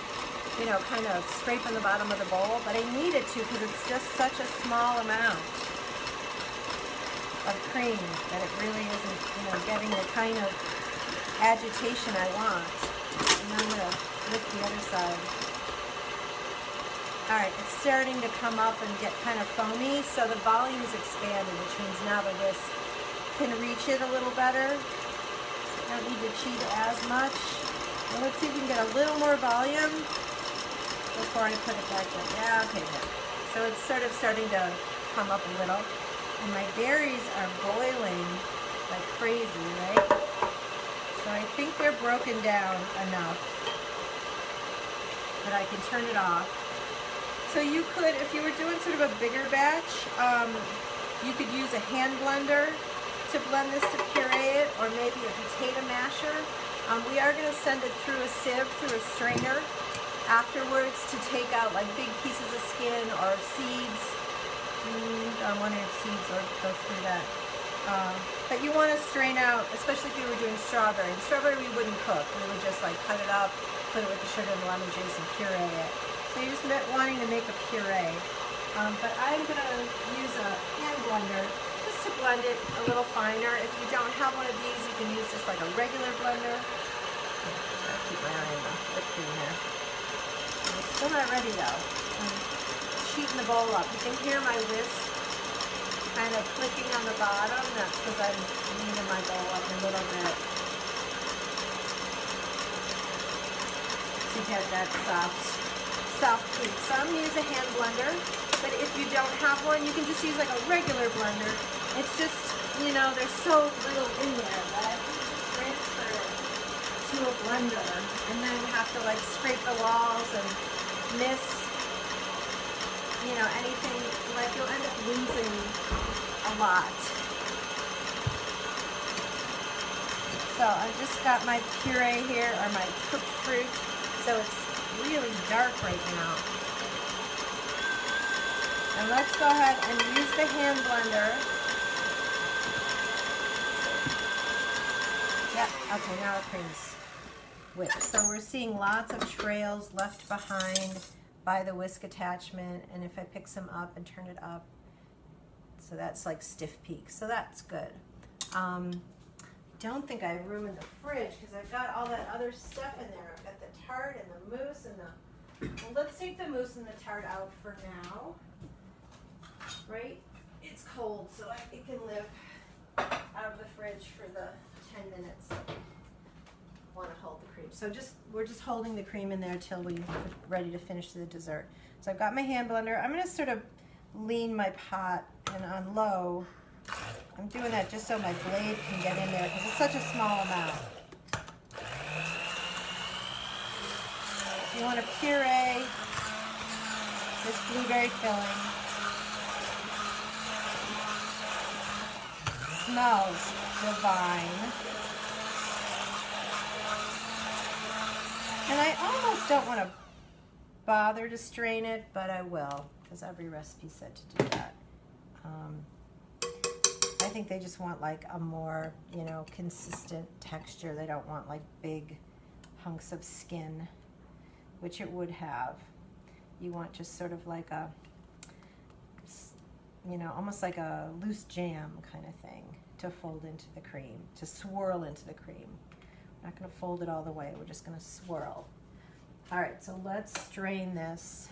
you know, kind of scraping the bottom of the bowl, but I need it to because it's just such a small amount of cream that it really isn't, you know, getting the kind of agitation I want. And I'm going to lift the other side. All right, it's starting to come up and get kind of foamy, so the volume is expanding, which means now the whisk can reach it a little better. Don't need to cheat as much. Well, let's see if we can get a little more volume before I put it back in. Yeah, okay, good. So it's sort of starting to come up a little. And my berries are boiling like crazy, right? So I think they're broken down enough that I can turn it off. So you could, if you were doing sort of a bigger batch, you could use a hand blender to blend this, to puree it, or maybe a potato masher. We are going to send it through a sieve, through a strainer afterwards to take out like big pieces of skin or seeds. I'm wondering if seeds will go through that. But you want to strain out, especially if you were doing strawberry. And strawberry we wouldn't cook. We would just like cut it up, put it with the sugar and lemon juice and puree it. So you're just wanting to make a puree. But I'm going to use a hand blender to blend it a little finer. If you don't have one of these, you can use just like a regular blender. I'll keep my eye on the whipped cream here. It's still not ready though. I'm cheating the bowl up. You can hear my whisk kind of clicking on the bottom. That's because I'm kneading my bowl up a little bit to get that soft cream. Some use a hand blender, but if you don't have one, you can just use like a regular blender. It's just, you know, there's so little in there that I transfer it to a blender and then have to like scrape the walls and miss, you know, anything. Like you'll end up losing a lot So I just got my puree here, or my cooked fruit. So it's really dark right now. And let's go ahead and use the hand blender. Yeah, okay, now the cream's whipped. So we're seeing lots of trails left behind by the whisk attachment. And if I pick some up and turn it up, so that's like stiff peaks. So that's good. Don't think I have room in the fridge because I've got all that other stuff in there. I've got the tart and the mousse and the... Well, let's take the mousse and the tart out for now. Right? It's cold, so it can live out of the fridge for the 10 minutes. I want to hold the cream. So we're just holding the cream in there till we're ready to finish the dessert. So I've got my hand blender. I'm going to sort of lean my pot and on low. I'm doing that just so my blade can get in there because it's such a small amount. You want to puree this blueberry filling. Smells divine. And I almost don't want to bother to strain it, but I will because every recipe said to do that. I think they just want like a more, consistent texture. They don't want like big hunks of skin, which it would have. You want just sort of like a, almost like a loose jam kind of thing to fold into the cream, to swirl into the cream. We're not going to fold it all the way. We're just going to swirl. All right, so let's strain this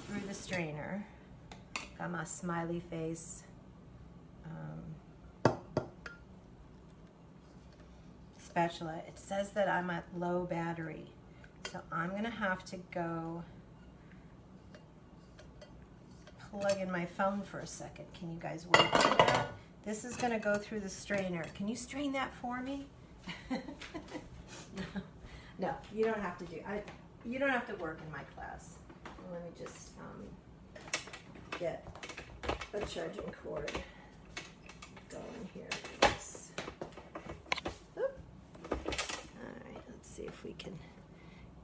through the strainer. Got my smiley face spatula. It says that I'm at low battery, so I'm gonna have to go plug in my phone for a second. Can you guys wait for that? This is gonna go through the strainer. Can you strain that for me? No, you don't have to do. You don't have to work in my class. Let me just get a charging cord going here for this. Oop. All right, let's see if we can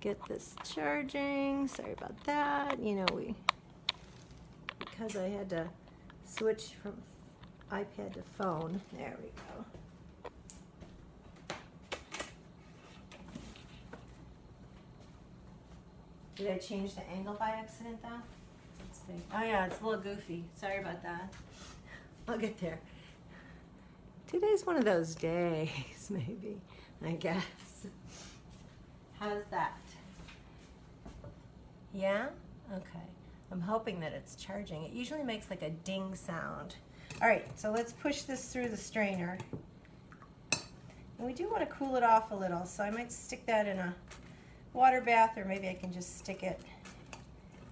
get this charging. Sorry about that. Because I had to switch from iPad to phone. There we go. Did I change the angle by accident though? Let's see. Oh yeah, it's a little goofy. Sorry about that. I'll get there. Today's one of those days, maybe, I guess. How's that? Yeah? Okay. I'm hoping that it's charging. It usually makes like a ding sound. All right, so let's push this through the strainer. And we do want to cool it off a little, so I might stick that in a water bath, or maybe I can just stick it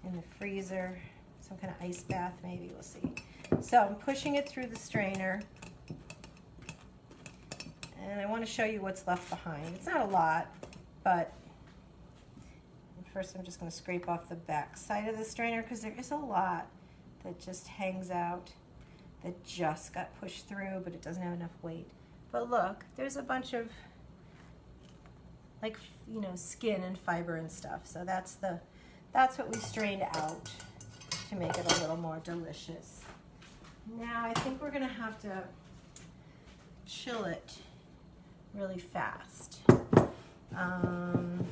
in the freezer, some kind of ice bath maybe, we'll see. So I'm pushing it through the strainer, and I want to show you what's left behind. It's not a lot, but first I'm just going to scrape off the back side of the strainer because there is a lot that just hangs out, that just got pushed through, but it doesn't have enough weight. But look, there's a bunch of skin and fiber and stuff. So that's what we strained out to make it a little more delicious. Now I think we're gonna have to chill it really fast. I'm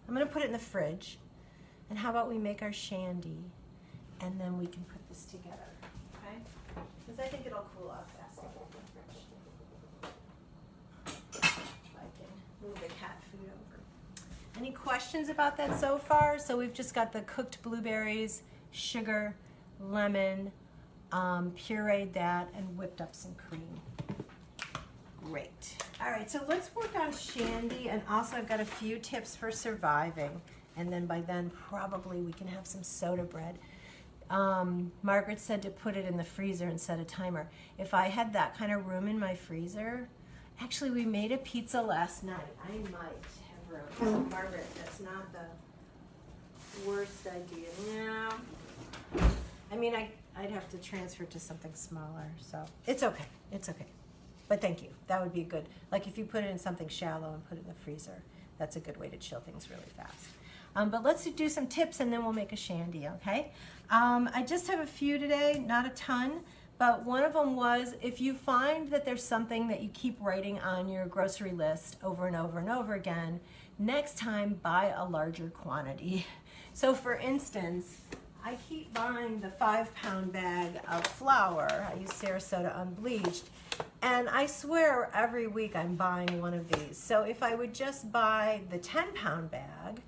gonna put it in the fridge. And how about we make our shandy and then we can put this together, okay? Because I think it'll cool off fast in the fridge. If I can move the cat food over. Any questions about that so far? So we've just got the cooked blueberries, sugar, lemon, pureed that, and whipped up some cream. Great. All right, so let's work on shandy, and also I've got a few tips for surviving, and then by then probably we can have some soda bread. Margaret said to put it in the freezer and set a timer. If I had that kind of room in my freezer, actually we made a pizza last night. I might have room. So Margaret, that's not the worst idea. No. I mean, I'd have to transfer to something smaller, so it's okay. It's okay. But thank you. That would be good. Like if you put it in something shallow and put it in the freezer, that's a good way to chill things really fast. But let's do some tips and then we'll make a shandy, okay? I just have a few today, not a ton, but one of them was if you find that there's something that you keep writing on your grocery list over and over and over again, next time buy a larger quantity. So for instance, I keep buying the 5-pound bag of flour. I use Sarasota unbleached. And I swear every week I'm buying one of these. So if I would just buy the 10-pound bag,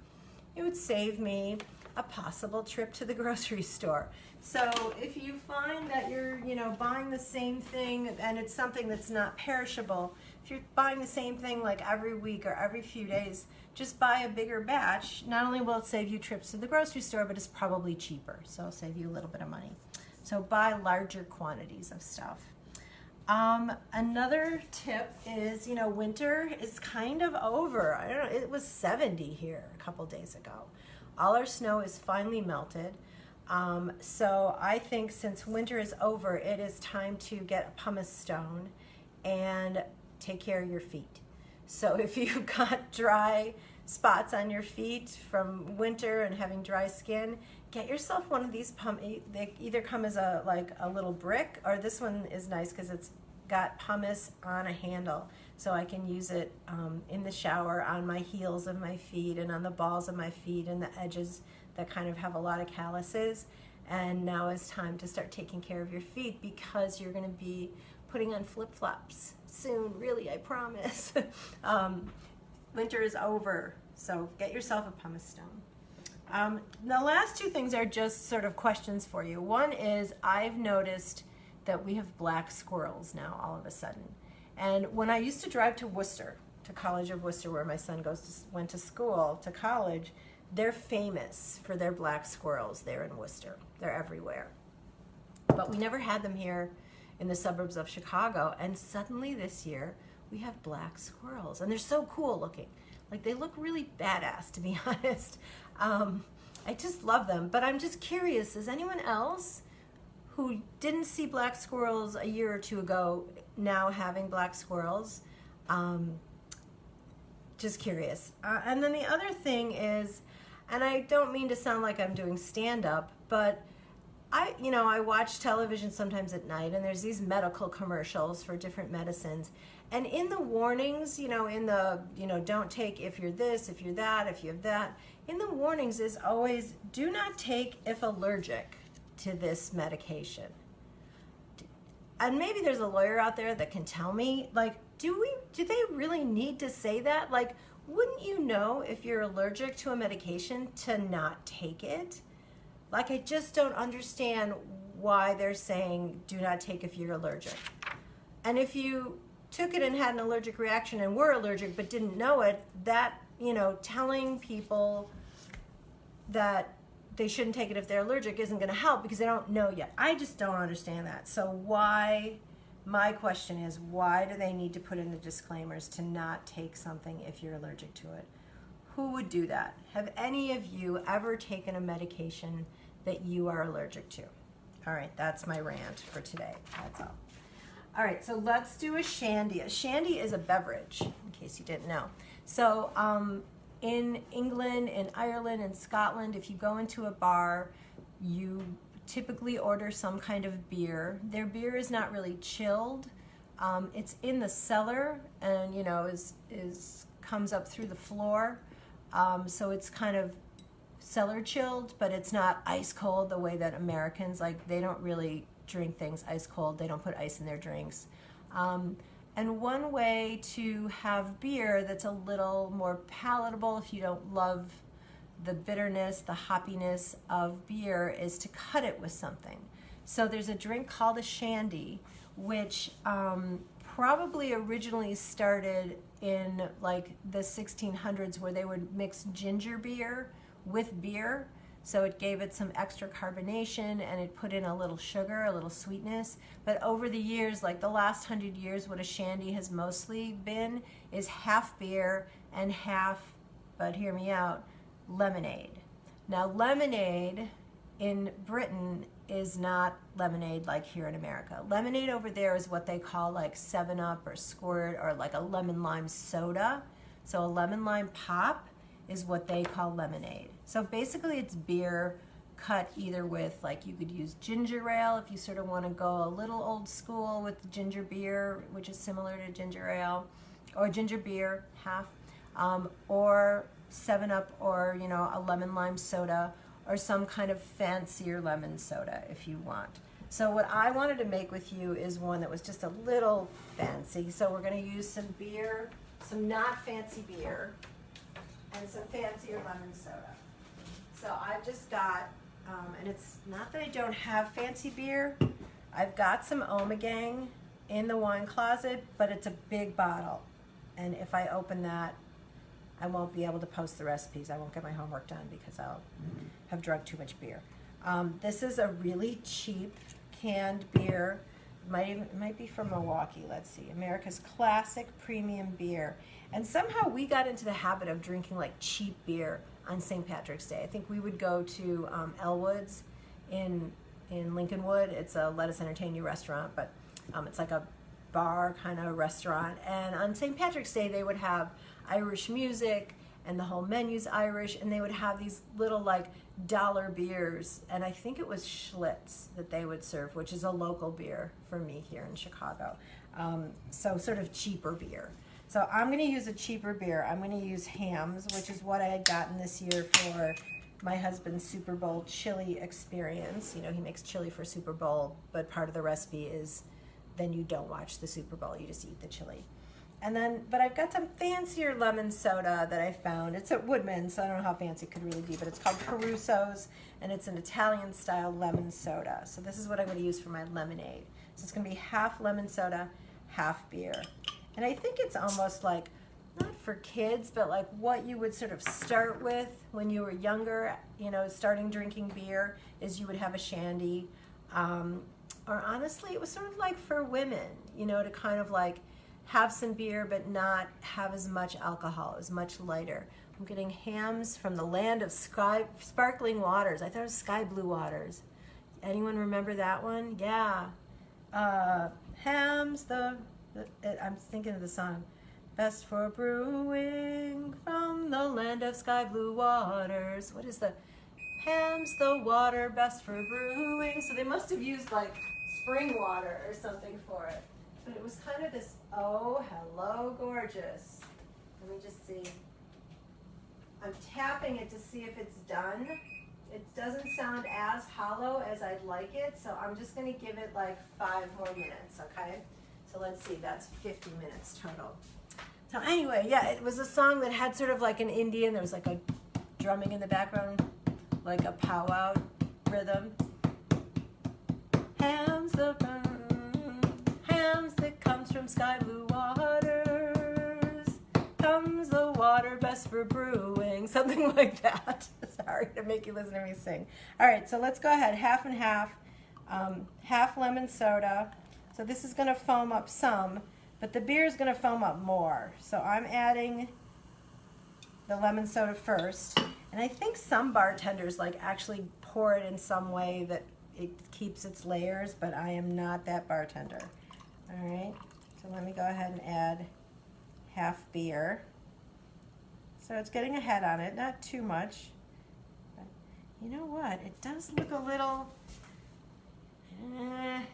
it would save me a possible trip to the grocery store. So if you find that you're, buying the same thing and it's something that's not perishable, if you're buying the same thing like every week or every few days, just buy a bigger batch. Not only will it save you trips to the grocery store, but it's probably cheaper. So it'll save you a little bit of money. So buy larger quantities of stuff. Another tip is, winter is kind of over. I don't know, it was 70 here a couple days ago. All our snow is finally melted. So I think since winter is over, it is time to get a pumice stone and take care of your feet. So if you've got dry spots on your feet from winter and having dry skin, get yourself one of these they either come as a little brick, or this one is nice because it's got pumice on a handle, so I can use it in the shower on my heels of my feet and on the balls of my feet and the edges that kind of have a lot of calluses. And now is time to start taking care of your feet because you're going to be putting on flip-flops soon, really, I promise. Winter is over, so get yourself a pumice stone. The last two things are just sort of questions for you. One is I've noticed that we have black squirrels now all of a sudden. And when I used to drive to Worcester, to College of Worcester, where my son went to school, to college, they're famous for their black squirrels there in Worcester. They're everywhere. But we never had them here in the suburbs of Chicago, and suddenly this year we have black squirrels, and they're so cool looking. Like, they look really badass, to be honest. I just love them, but I'm just curious, is anyone else who didn't see black squirrels a year or two ago now having black squirrels? Just curious. And then the other thing is, and I don't mean to sound like I'm doing stand-up, but I watch television sometimes at night, and there's these medical commercials for different medicines. And in the warnings, in the, don't take if you're this, if you're that, if you have that, in the warnings is always, do not take if allergic to this medication. And maybe there's a lawyer out there that can tell me, do they really need to say that? Wouldn't you know if you're allergic to a medication to not take it? I just don't understand why they're saying do not take if you're allergic. And if you took it and had an allergic reaction and were allergic but didn't know it, that, telling people that they shouldn't take it if they're allergic isn't going to help because they don't know yet. I just don't understand that. So my question is, why do they need to put in the disclaimers to not take something if you're allergic to it? Who would do that? Have any of you ever taken a medication that you are allergic to? All right, that's my rant for today. That's all. All right, so let's do a shandy. A shandy is a beverage, in case you didn't know. So in England, in Ireland, in Scotland, if you go into a bar, you typically order some kind of beer. Their beer is not really chilled. It's in the cellar and, comes up through the floor. So it's kind of cellar chilled, but it's not ice cold the way that Americans, they don't really drink things ice cold. They don't put ice in their drinks. And one way to have beer that's a little more palatable if you don't love the bitterness, the hoppiness of beer, is to cut it with something. So there's a drink called a shandy, which probably originally started in the 1600s, where they would mix ginger beer with beer. So it gave it some extra carbonation, and it put in a little sugar, a little sweetness. But over the years, the last 100 years, what a shandy has mostly been is half beer and half, but hear me out, lemonade. Now, lemonade in Britain is not lemonade like here in America. Lemonade over there is what they call like 7-Up or Squirt or like a lemon lime soda. So a lemon lime pop is what they call lemonade. So basically it's beer cut either with, like, you could use ginger ale if you sort of want to go a little old school with the ginger beer, which is similar to ginger ale, or ginger beer, half, or 7-Up, or, you know, a lemon lime soda, or some kind of fancier lemon soda if you want. So what I wanted to make with you is one that was just a little fancy. So we're going to use some beer, some not fancy beer, and some fancier lemon soda. So I've just got, and it's not that I don't have fancy beer, I've got some Omegang in the wine closet, but it's a big bottle. And if I open that, I won't be able to post the recipes. I won't get my homework done because I'll have drunk too much beer. This is a really cheap canned beer. It might be from Milwaukee. Let's see. America's Classic Premium Beer. And somehow we got into the habit of drinking like cheap beer on St. Patrick's Day. I think we would go to Elwood's in Lincolnwood. It's a Let Us Entertain You restaurant, but it's like a bar kind of restaurant. And on St. Patrick's Day, they would have Irish music, and the whole menu's Irish, and they would have these little like dollar beers, and I think it was Schlitz that they would serve, which is a local beer for me here in Chicago. So sort of cheaper beer. So I'm going to use a cheaper beer. I'm going to use Hamm's, which is what I had gotten this year for my husband's Super Bowl chili experience. You know, he makes chili for Super Bowl, but part of the recipe is then you don't watch the Super Bowl, you just eat the chili. And then, but I've got some fancier lemon soda that I found. It's at Woodman's, so I don't know how fancy it could really be, but it's called Caruso's, and it's an Italian-style lemon soda. So this is what I'm going to use for my lemonade. So it's going to be half lemon soda, half beer. And I think it's almost like, not for kids, but like what you would sort of start with when you were younger, you know, starting drinking beer, is you would have a shandy. Or honestly, it was sort of like for women, you know, to kind of like have some beer but not have as much alcohol. It was much lighter. I'm getting Hamm's from the land of sparkling waters. I thought it was sky blue waters. Anyone remember that one? Yeah. Hamm's, I'm thinking of the song. Best for brewing from the land of sky blue waters. What is the Hamm's the water best for brewing? So they must have used like spring water or something for it. But it was kind of this, oh, hello, gorgeous. Let me just see. I'm tapping it to see if it's done. It doesn't sound as hollow as I'd like it, so I'm just going to give it like 5 more minutes, okay? So let's see, that's 50 minutes total. So anyway, yeah, it was a song that had sort of like an Indian, there was like a drumming in the background, like a powwow rhythm. Hamm's the Hamm's that comes from sky blue waters, comes the water best for brewing, something like that. Sorry to make you listen to me sing. All right, so let's go ahead, half and half, half lemon soda. So this is going to foam up some, but the beer is going to foam up more. So I'm adding the lemon soda first, and I think some bartenders like actually pour it in some way that it keeps its layers, but I am not that bartender. All right, so let me go ahead and add half beer. So it's getting a head on it, not too much. But you know what? It does look a little,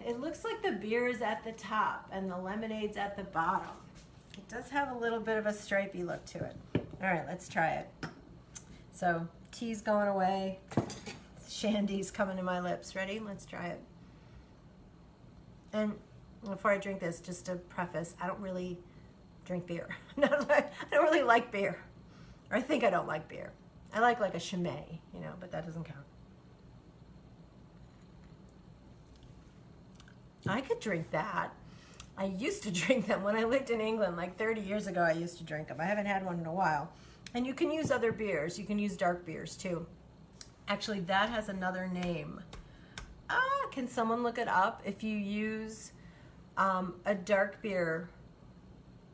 it looks like the beer is at the top and the lemonade's at the bottom. It does have a little bit of a stripey look to it. All right, let's try it. So tea's going away. Shandy's coming to my lips. Ready? Let's try it. And before I drink this, just to preface, I don't really drink beer. I don't really like beer. Or I think I don't like beer. I like a Chimay, you know, but that doesn't count. I could drink that. I used to drink them when I lived in England, like 30 years ago I used to drink them. I haven't had one in a while. And you can use other beers. You can use dark beers too. Actually, that has another name. Can someone look it up? If you use a dark beer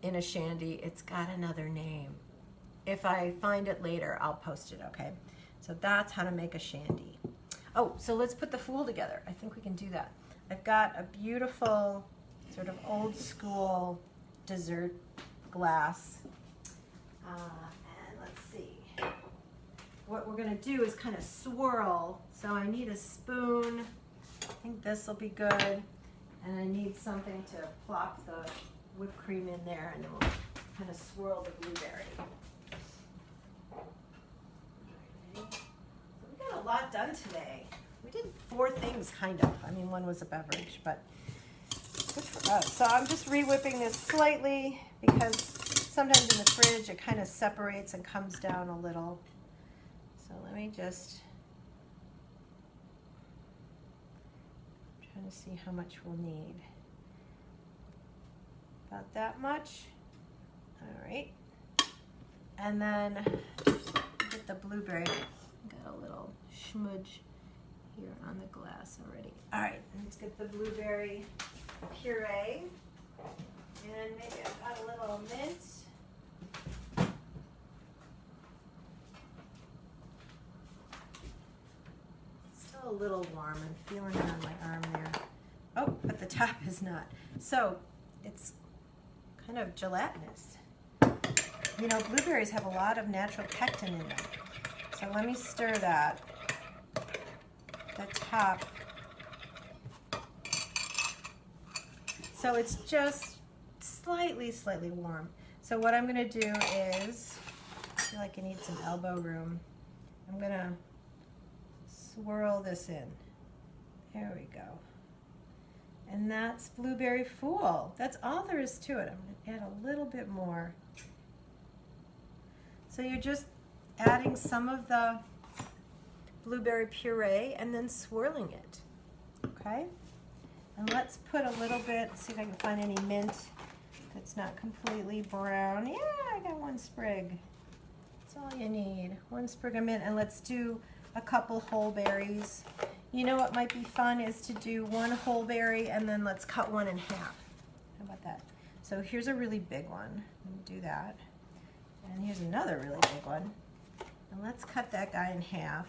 in a shandy, it's got another name. If I find it later, I'll post it, okay? So that's how to make a shandy. Oh, so let's put the Fool together. I think we can do that. I've got a beautiful sort of old school dessert glass. And let's see. What we're gonna do is kind of swirl. So I need a spoon. I think this will be good. And I need something to plop the whipped cream in there, and then we'll kind of swirl the blueberry. So we got a lot done today. We did 4 things, kind of. I mean, one was a beverage, but good for us. So I'm just re-whipping this slightly because sometimes in the fridge it kind of separates and comes down a little. So let me just trying to see how much we'll need. About that much. All right. And then get the blueberry. Got a little smudge here on the glass already. All right, let's get the blueberry puree. And maybe I've got a little mint. It's still a little warm. I'm feeling it on my arm there. Oh, but the top is not. So it's kind of gelatinous. You know, blueberries have a lot of natural pectin in them. So let me stir that. The top. So it's just slightly warm. So what I'm gonna do is, I feel like I need some elbow room. I'm gonna swirl this in. There we go. And that's Blueberry Fool. That's all there is to it. I'm gonna add a little bit more. So you're just adding some of the blueberry puree and then swirling it, okay? And let's put a little bit, see if I can find any mint that's not completely brown. Yeah, I got 1 sprig. That's all you need, 1 sprig of mint. And let's do a couple whole berries. You know what might be fun is to do 1 whole berry and then let's cut 1 in half. How about that? So here's a really big one. Let me do that. And here's another really big one. And let's cut that guy in half.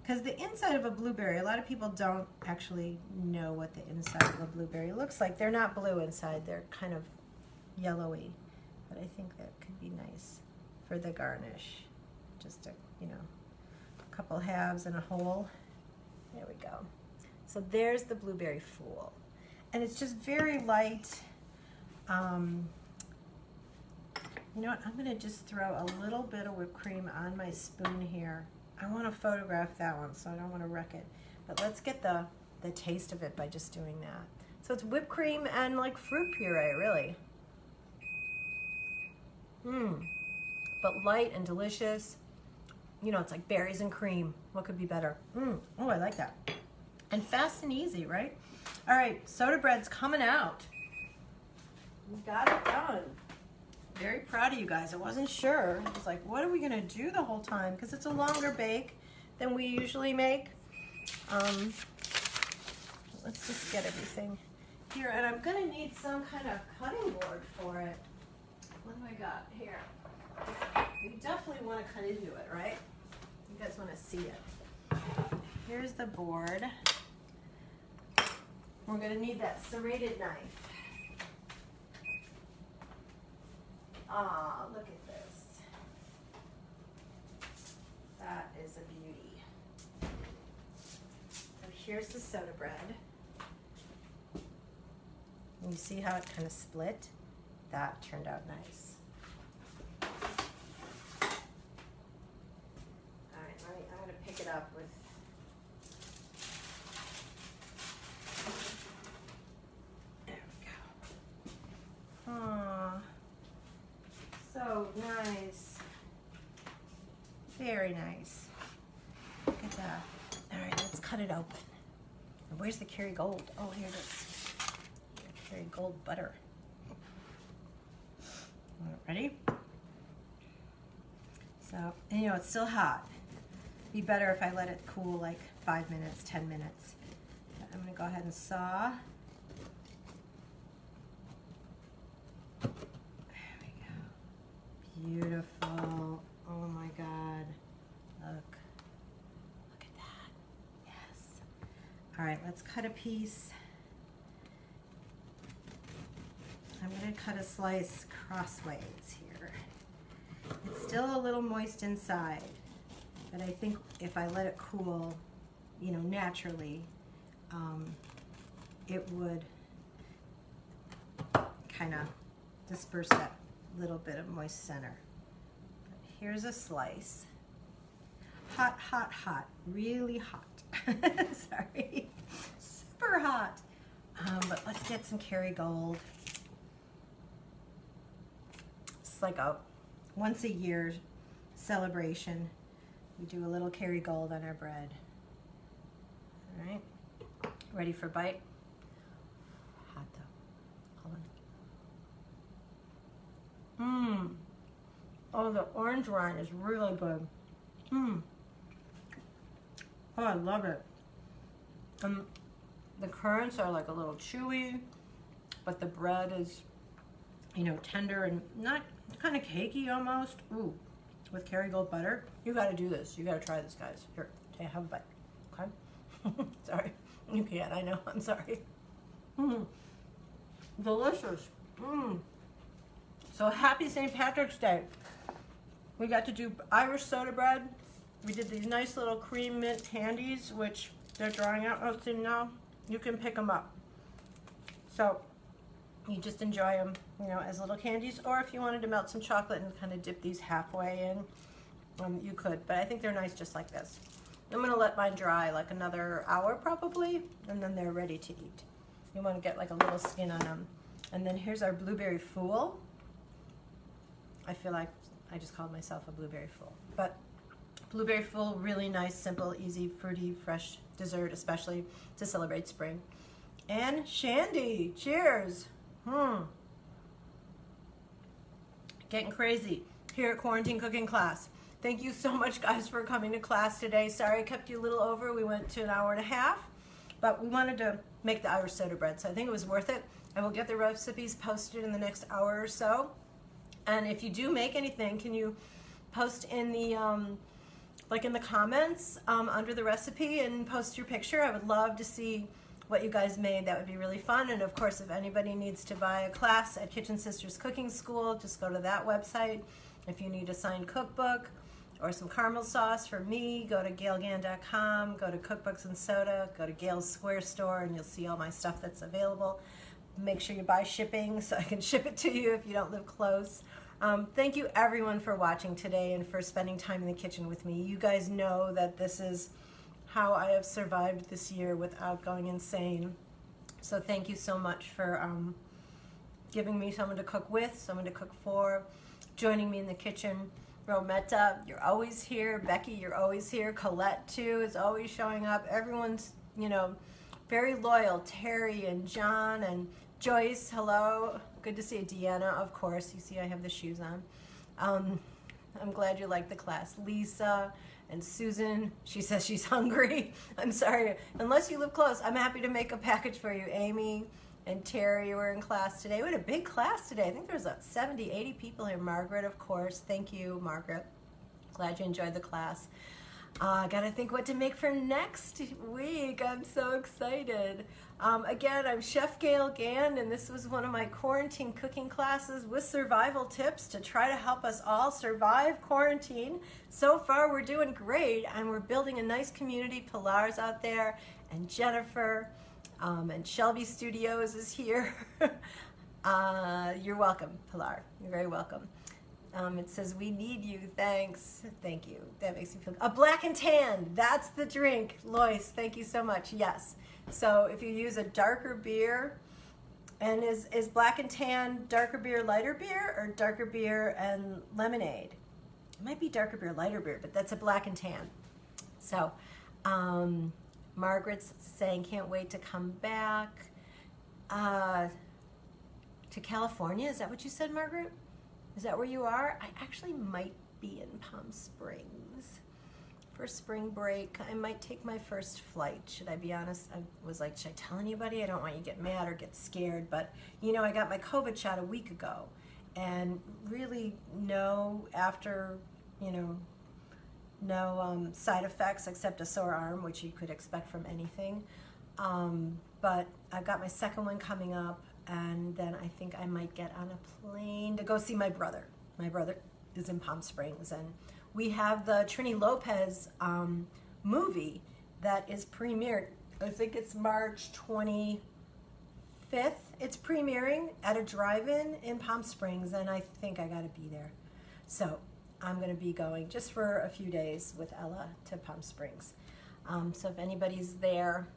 Because the inside of a blueberry, a lot of people don't actually know what the inside of a blueberry looks like. They're not blue inside, they're kind of yellowy. But I think that could be nice for the garnish. Just a, you know, a couple halves and a whole. There we go. So there's the Blueberry Fool. And it's just very light. You know what, I'm gonna just throw a little bit of whipped cream on my spoon here. I wanna photograph that one, so I don't wanna wreck it. But let's get the taste of it by just doing that. So it's whipped cream and like fruit puree, really. But light and delicious. You know, it's like berries and cream. What could be better? Oh, I like that. And fast and easy, right? All right, soda bread's coming out. We got it done. Very proud of you guys. I wasn't sure. I was like, what are we gonna do the whole time? Because it's a longer bake than we usually make. Let's just get everything here. And I'm gonna need some kind of cutting board for it. What do I got here? You definitely wanna cut into it, right? You guys wanna see it. Here's the board. We're gonna need that serrated knife. Ah, look at this. That is a beauty. So here's the soda bread. And you see how it kind of split? That turned out nice. All right, I'm gonna pick it up with there we go. Aww. So nice. Very nice. Look at that. All right, let's cut it open. And where's the Kerrygold? Oh, here it is. Kerrygold butter. All right, ready? So, and you know, it's still hot. Be better if I let it cool like 5 minutes, 10 minutes. But I'm gonna go ahead and saw. Beautiful. Oh my God. Look. Look at that. let's cut a piece. I'm going to cut a slice crossways here. It's still a little moist inside, but I think if I let it cool, you know, naturally, it would kind of disperse that little bit of moist center. But here's a slice. Hot, hot, hot, really hot. Sorry, super hot. But let's get some Kerrygold. It's like a once a year celebration. We do a little Kerrygold on our bread. All right, ready for a bite? Hot though. Hold on. Oh, the orange rind is really good. Oh, I love it. The currants are like a little chewy, but the bread is, you know, tender and not kind of cakey almost. Ooh, with Kerrygold butter. You got to do this. You got to try this, guys. Here, have a bite. Okay. Sorry, you can't. I know. I'm sorry. Delicious. So happy St. Patrick's Day. We got to do Irish soda bread. We did these nice little cream mint candies, which they're drying out. Oh, see now, you can pick them up. So you just enjoy them, you know, as little candies. Or if you wanted to melt some chocolate and kind of dip these halfway in, you could. But I think they're nice just like this. I'm gonna let mine dry like another hour probably, and then they're ready to eat. You want to get like a little skin on them. And then here's our blueberry fool. I feel like I just called myself a blueberry fool, but blueberry fool, really nice, simple, easy, fruity, fresh dessert, especially to celebrate spring. And shandy, cheers. Getting crazy here at Quarantine Cooking Class. Thank you so much, guys, for coming to class today. Sorry I kept you a little over. We went to an hour and a half, but we wanted to make the Irish soda bread, so I think it was worth it. I will get the recipes posted in the next hour or so. And if you do make anything, can you post in the like in the comments under the recipe and post your picture? I would love to see what you guys made. That would be really fun. And of course, if anybody needs to buy a class at Kitchen Sisters Cooking School, just go to that website. If you need a signed cookbook or some caramel sauce for me, go to galegand.com, go to Cookbooks and Soda, go to Gale's Square Store, and you'll see all my stuff that's available. Make sure you buy shipping so I can ship it to you if you don't live close. Thank you everyone for watching today and for spending time in the kitchen with me. You guys know that this is how I have survived this year without going insane. So thank you so much for giving me someone to cook with, someone to cook for, joining me in the kitchen. Rometta, you're always here. Becky, you're always here. Colette too is always showing up. Everyone's, you know, very loyal. Terry and John and Joyce, hello. Good to see you. Deanna, of course. You see I have the shoes on. I'm glad you liked the class. Lisa and Susan, she says she's hungry. I'm sorry. Unless you live close, I'm happy to make a package for you. Amy and Terry were in class today. We had a big class today. I think there was about 70, 80 people here. Margaret, of course. Thank you, Margaret. Glad you enjoyed the class. Gotta think what to make for next week. I'm so excited. Again, I'm Chef Gale Gand, and this was one of my quarantine cooking classes with survival tips to try to help us all survive quarantine. So far, we're doing great, and we're building a nice community. Pilar's out there, and Jennifer, and Shelby Studios is here. You're welcome, Pilar. You're very welcome. It says, we need you, thanks. Thank you, that makes me feel, a black and tan, that's the drink. Lois, thank you so much, yes. So if you use a darker beer, and is black and tan darker beer, lighter beer, or darker beer and lemonade? It might be darker beer, lighter beer, but that's a black and tan. So, Margaret's saying, can't wait to come back to California. Is that what you said, Margaret? Is that where you are? I actually might be in Palm Springs for spring break. I might take my first flight. Should I be honest? I was like, should I tell anybody? I don't want you to get mad or get scared, but you know, I got my COVID shot a week ago, and really no side effects except a sore arm, which you could expect from anything. But I've got my second one coming up, and then I think I might get on a plane to go see my brother. My brother is in Palm Springs, and we have the Trini Lopez movie that is premiered. I think it's March 25th. It's premiering at a drive-in in Palm Springs, and I think I got to be there. So I'm going to be going just for a few days with Ella to Palm Springs. So if anybody's there,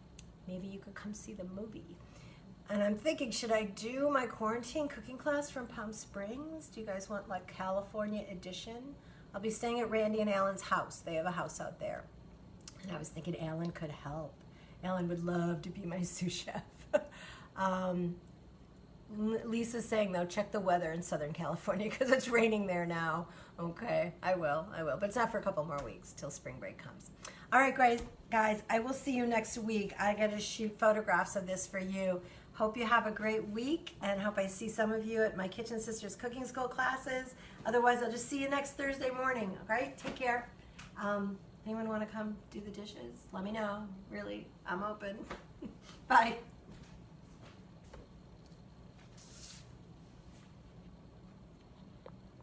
maybe you could come see the movie. And I'm thinking, should I do my quarantine cooking class from Palm Springs? Do you guys want like California edition? I'll be staying at Randy and Alan's house. They have a house out there. And I was thinking Alan could help. Alan would love to be my sous chef. Lisa's saying, though, check the weather in Southern California because it's raining there now. Okay, I will. But it's not for a couple more weeks till spring break comes. All right, guys, I will see you next week. I got to shoot photographs of this for you. Hope you have a great week, and hope I see some of you at my Kitchen Sisters Cooking School classes. Otherwise, I'll just see you next Thursday morning. All right, take care. Anyone want to come do the dishes? Let me know. Really, I'm open. Bye.